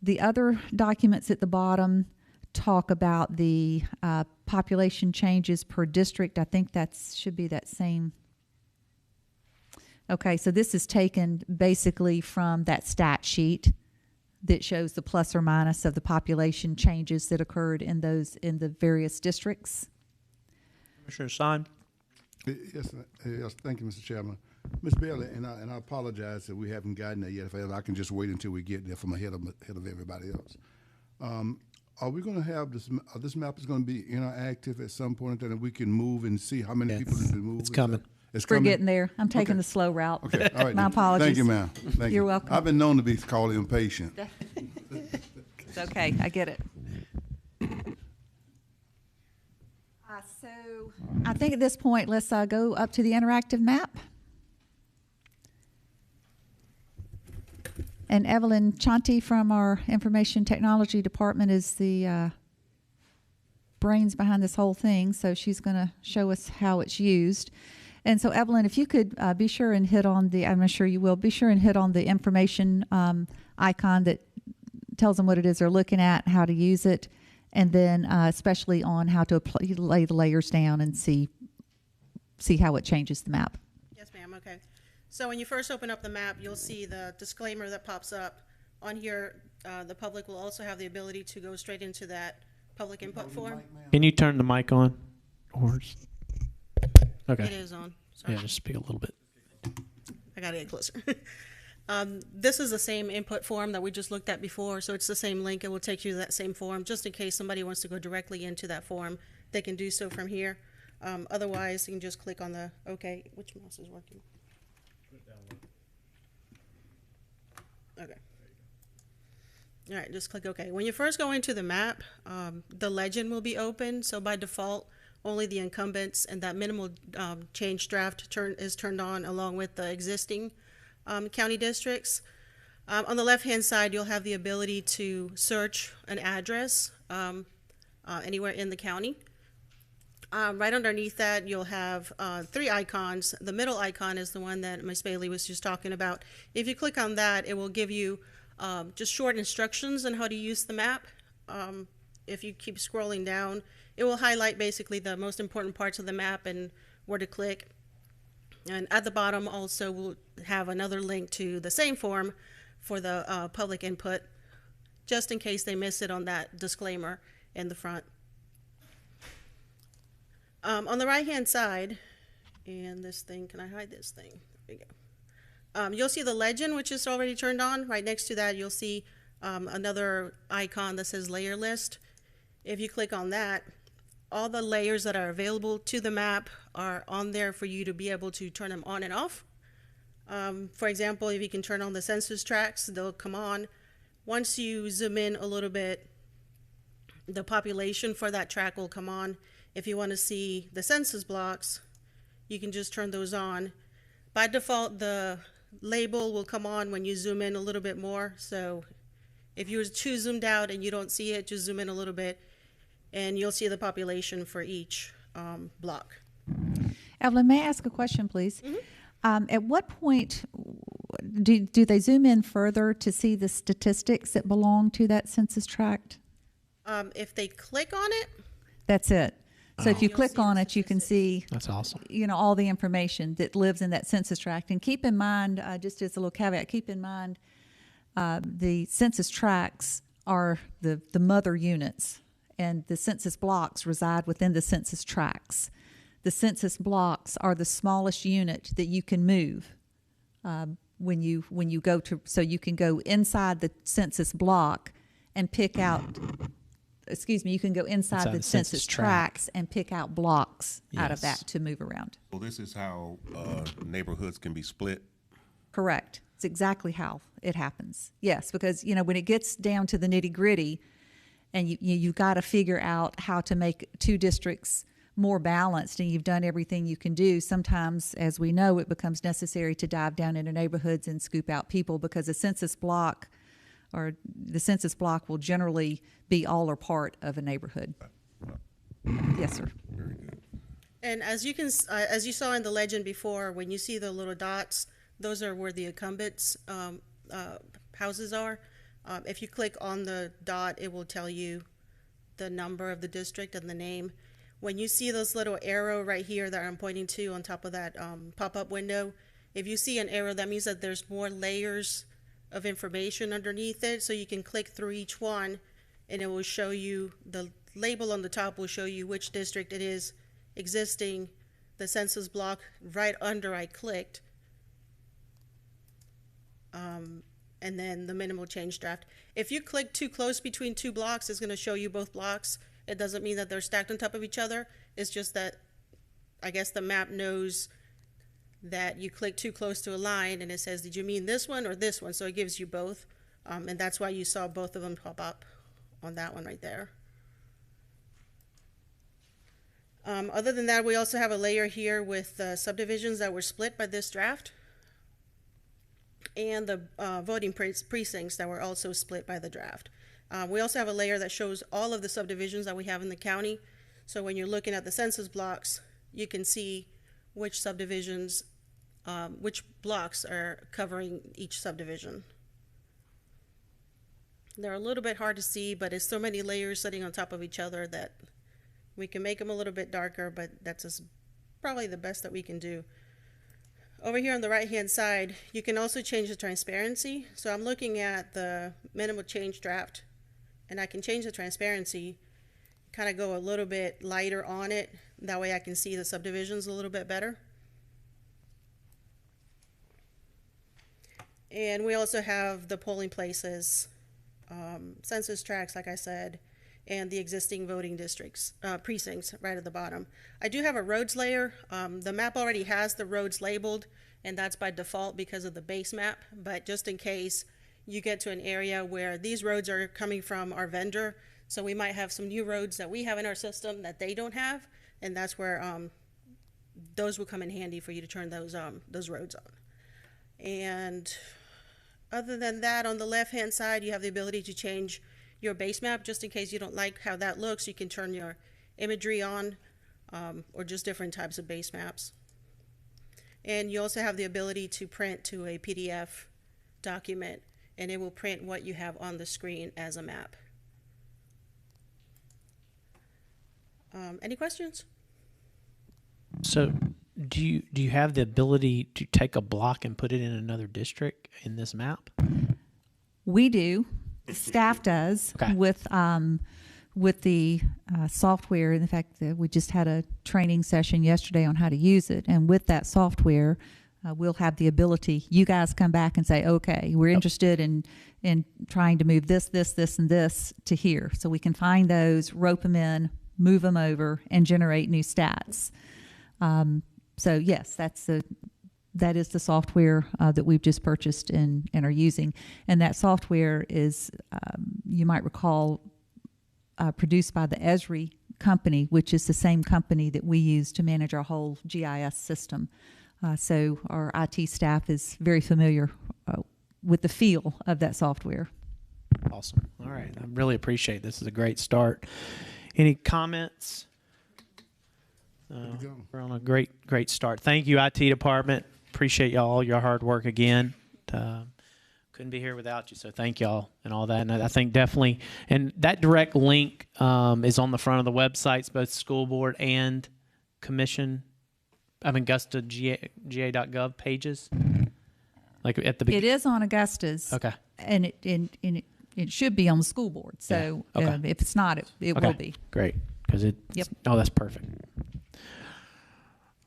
S4: The other documents at the bottom talk about the population changes per district. I think that should be that same. Okay, so this is taken basically from that stat sheet that shows the plus or minus of the population changes that occurred in the various districts.
S2: Commissioner Stein.
S7: Yes, thank you, Mr. Chairman. Ms. Bailey, and I apologize that we haven't gotten there yet. If I can just wait until we get there from ahead of everybody else. Are we going to have this map is going to be interactive at some point, and we can move and see how many people have been moved?
S2: It's coming.
S4: We're getting there. I'm taking the slow route.
S7: Okay, all right.
S4: My apologies.
S7: Thank you, ma'am. Thank you.
S4: You're welcome.
S7: I've been known to be called impatient.
S4: It's okay. I get it. So I think at this point, let's go up to the interactive map. And Evelyn Chanti from our Information Technology Department is the brains behind this whole thing, so she's going to show us how it's used. And so, Evelyn, if you could be sure and hit on the, I'm sure you will, be sure and hit on the information icon that tells them what it is they're looking at, how to use it, and then especially on how to lay the layers down and see how it changes the map.
S17: Yes, ma'am. Okay. So when you first open up the map, you'll see the disclaimer that pops up. On here, the public will also have the ability to go straight into that public input form.
S2: Can you turn the mic on? Or okay.
S17: It is on. Sorry.
S2: Yeah, just speak a little bit.
S17: I got to get closer. This is the same input form that we just looked at before, so it's the same link. It will take you to that same form. Just in case somebody wants to go directly into that form, they can do so from here. Otherwise, you can just click on the, okay, which mouse is working? Okay. All right, just click OK. When you first go into the map, the legend will be open. So by default, only the incumbents and that minimal change draft is turned on along with the existing county districts. On the left-hand side, you'll have the ability to search an address anywhere in the county. Right underneath that, you'll have 3 icons. The middle icon is the one that Ms. Bailey was just talking about. If you click on that, it will give you just short instructions on how to use the map. If you keep scrolling down, it will highlight basically the most important parts of the map and where to click. And at the bottom also we'll have another link to the same form for the public input, just in case they miss it on that disclaimer in the front. On the right-hand side, and this thing, can I hide this thing? There we go. You'll see the legend, which is already turned on. Right next to that, you'll see another icon that says layer list. If you click on that, all the layers that are available to the map are on there for you to be able to turn them on and off. For example, if you can turn on the census tracts, they'll come on. Once you zoom in a little bit, the population for that track will come on. If you want to see the census blocks, you can just turn those on. By default, the label will come on when you zoom in a little bit more. So if you're too zoomed out and you don't see it, just zoom in a little bit and you'll see the population for each block.
S4: Evelyn, may I ask a question, please? Mm-hmm. At what point do they zoom in further to see the statistics that belong to that census tract?
S17: If they click on it,
S4: that's it. So if you click on it, you can see,
S2: that's awesome,
S4: all the information that lives in that census tract. And keep in mind, just as a little caveat, keep in mind the census tracts are the mother units, and the census blocks reside within the census tracts. The census blocks are the smallest unit that you can move when you go to, so you can go inside the census block and pick out. Excuse me, you can go inside the census tracts and pick out blocks out of that to move around.
S3: Well, this is how neighborhoods can be split?
S4: Correct. It's exactly how it happens. Yes, because, when it gets down to the nitty-gritty and you've got to figure out how to make 2 districts more balanced and you've done everything you can do, sometimes, as we know, it becomes necessary to dive down into neighborhoods and scoop out people because a census block or the census block will generally be all or part of a neighborhood. Yes, sir.
S3: Very good.
S17: And as you saw in the legend before, when you see the little dots, those are where the incumbents' houses are. If you click on the dot, it will tell you the number of the district and the name. When you see this little arrow right here that I'm pointing to on top of that pop-up window, if you see an arrow, that means that there's more layers of information underneath it, so you can click through each one and it will show you, the label on the top will show you which district it is existing, the census block right under I clicked, and then the minimal change draft. If you click too close between 2 blocks, it's going to show you both blocks. It doesn't mean that they're stacked on top of each other. It's just that I guess the map knows that you click too close to a line and it says, did you mean this one or this one? So it gives you both. And that's why you saw both of them pop up on that one right there. Other than that, we also have a layer here with subdivisions that were split by this draft. and the voting precincts that were also split by the draft. We also have a layer that shows all of the subdivisions that we have in the county. So when you're looking at the census blocks, you can see which subdivisions, which blocks are covering each subdivision. They're a little bit hard to see, but it's so many layers sitting on top of each other that we can make them a little bit darker, but that's probably the best that we can do. Over here on the right-hand side, you can also change the transparency. So I'm looking at the minimal change draft, and I can change the transparency, kind of go a little bit lighter on it. That way I can see the subdivisions a little bit better. And we also have the polling places, census tracts, like I said, and the existing voting districts, precincts right at the bottom. I do have a roads layer. The map already has the roads labeled, and that's by default because of the base map. But just in case you get to an area where these roads are coming from our vendor, so we might have some new roads that we have in our system that they don't have, and that's where those will come in handy for you to turn those roads on. And other than that, on the left-hand side, you have the ability to change your base map. Just in case you don't like how that looks, you can turn your imagery on, or just different types of base maps. And you also have the ability to print to a PDF document, and it will print what you have on the screen as a map. Any questions?
S2: So do you have the ability to take a block and put it in another district in this map?
S4: We do. Staff does.
S2: Okay.
S4: With the software, and the fact that we just had a training session yesterday on how to use it, and with that software, we'll have the ability. You guys come back and say, okay, we're interested in trying to move this, and this to here, so we can find those, rope them in, move them over, and generate new stats. So yes, that is the software that we've just purchased and are using. And that software is, you might recall, produced by the Esri company, which is the same company that we use to manage our whole GIS system. So our IT staff is very familiar with the feel of that software.
S2: Awesome. All right. I really appreciate this. This is a great start. Any comments? We're on a great start. Thank you, IT department. Appreciate y'all, your hard work again. Couldn't be here without you, so thank y'all and all that. And I think definitely, and that direct link is on the front of the websites, both school board and commission, Augusta GA.gov pages. Like at the
S4: It is on Augusta's.
S2: Okay.
S4: And it should be on the school board. So
S2: yeah. Okay.
S4: If it's not, it will be.
S2: Great, because it.
S4: Yep.
S2: Oh, that's perfect.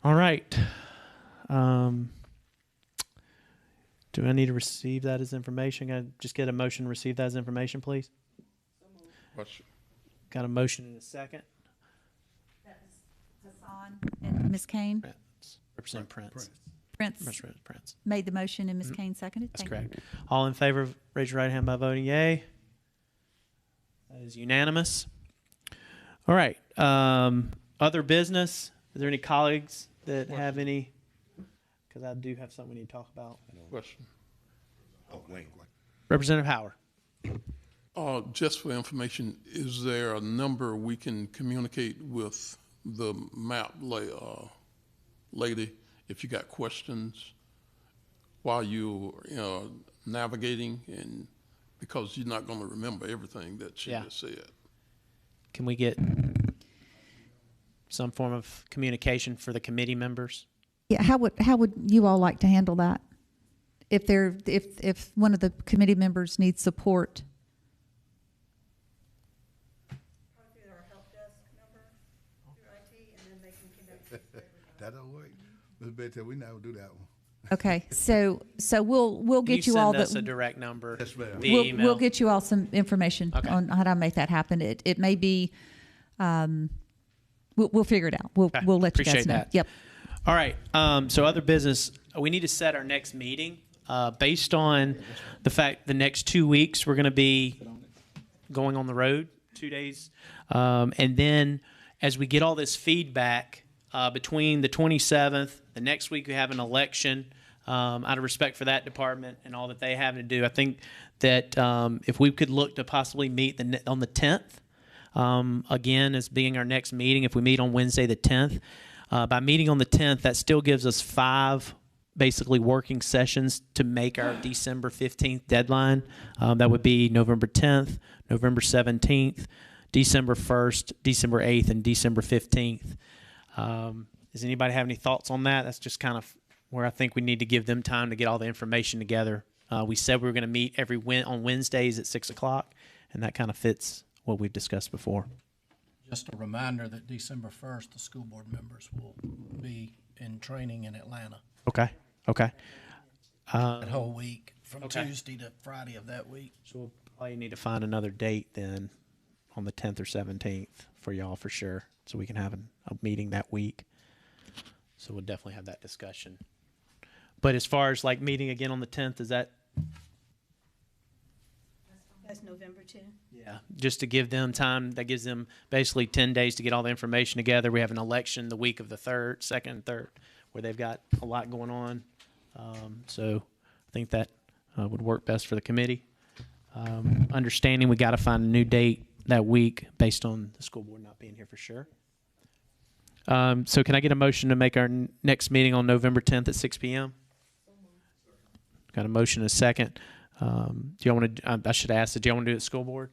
S2: All right. Do I need to receive that as information? Can I just get a motion to receive that as information, please? Got a motion in a second.
S4: That was Hassan and Ms. Kane.
S2: Representative Prince.
S4: Prince made the motion and Ms. Kane seconded.
S2: That's
S4: Thank
S2: correct.
S4: you.
S2: All in favor, raise your right hand by voting yay. That is unanimous. All right. Other business. Is there any colleagues that have any? Because I do have something we need to talk about.
S5: Question.
S3: Oh, Wayne.
S2: Representative Howard.
S5: Just for information, is there a number we can communicate with the map lady if you got questions while you're navigating, and because you're not going to remember everything that she just said?
S2: Can we get some form of communication for the committee members?
S4: Yeah, how would you all like to handle that? If one of the committee members needs support.
S7: That don't work. Ms. Betty, we never do that one.
S4: Okay, so we'll get you all
S2: send us a direct number.
S7: Yes, ma'am.
S4: We'll get you all some information on how to make that happen. It may be, we'll figure it out. We'll let you guys know.
S2: That.
S4: Yep.
S2: All right. So other business, we need to set our next meeting based on the fact the next 2 weeks we're going to be going on the road 2 days, and then as we get all this feedback between the 27th, the next week we have an election. out of respect for that department and all that they have to do. I think that if we could look to possibly meet on the 10th, again, as being our next meeting, if we meet on Wednesday the 10th, by meeting on the 10th, that still gives us 5 basically working sessions to make our December 15th deadline. That would be November 10th, November 17th, December 1st, December 8th, and December 15th. Does anybody have any thoughts on that? That's just kind of where I think we need to give them time to get all the information together. We said we were going to meet on Wednesdays at 6 o'clock, and that kind of fits what we've discussed before.
S11: Just a reminder that December 1st, the school board members will be in training in Atlanta.
S2: Okay.
S11: That whole week, from
S2: Okay.
S11: Tuesday to Friday of that week.
S2: So we'll probably need to find another date then on the 10th or 17th for y'all for sure, so we can have a meeting that week. So we'll definitely have that discussion. But as far as like meeting again on the 10th, is that?
S13: That's November 10th.
S2: Yeah, just to give them time. That gives them basically 10 days to get all the information together. We have an election the week of the 2nd and 3rd, where they've got a lot going on. So I think that would work best for the committee. Understanding we got to find a new date that week based on the school board not being here for sure. So can I get a motion to make our next meeting on November 10th at 6 p.m.? Got a motion and a second. Do you want to? I should ask. Do you want to do it at school board?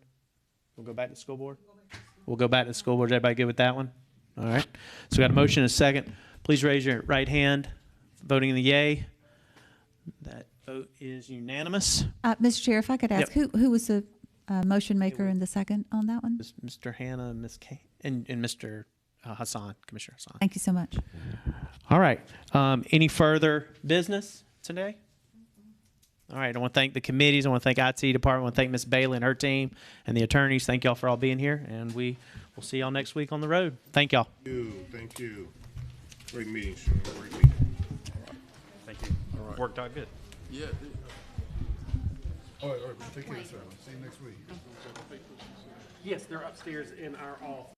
S2: We'll go back to school board. We'll go back to school board. Is everybody good with that one? All right. So we got a motion and a second. Please raise your right hand. Voting in the yay. That vote is unanimous.
S4: Mr. Chair, if I could ask,
S2: Yep.
S4: who was the motion maker and the second on that one?
S2: Mr. Hannah and Ms. Kay and Mr. Hassan, Commissioner Hassan.
S4: Thank you so much.
S2: All right. Any further business today? All right. I want to thank the committees. I want to thank IT department. I want to thank Ms. Bailey and her team and the attorneys. Thank y'all for all being here, and we will see y'all next week on the road. Thank y'all.
S3: Thank you. Great meeting, Sean. Great meeting.
S6: Thank you.
S5: All right.
S6: Worked out good.
S5: Yeah, it did.
S7: All right, take care, sir. See you next week.
S6: Yes, they're upstairs in our office.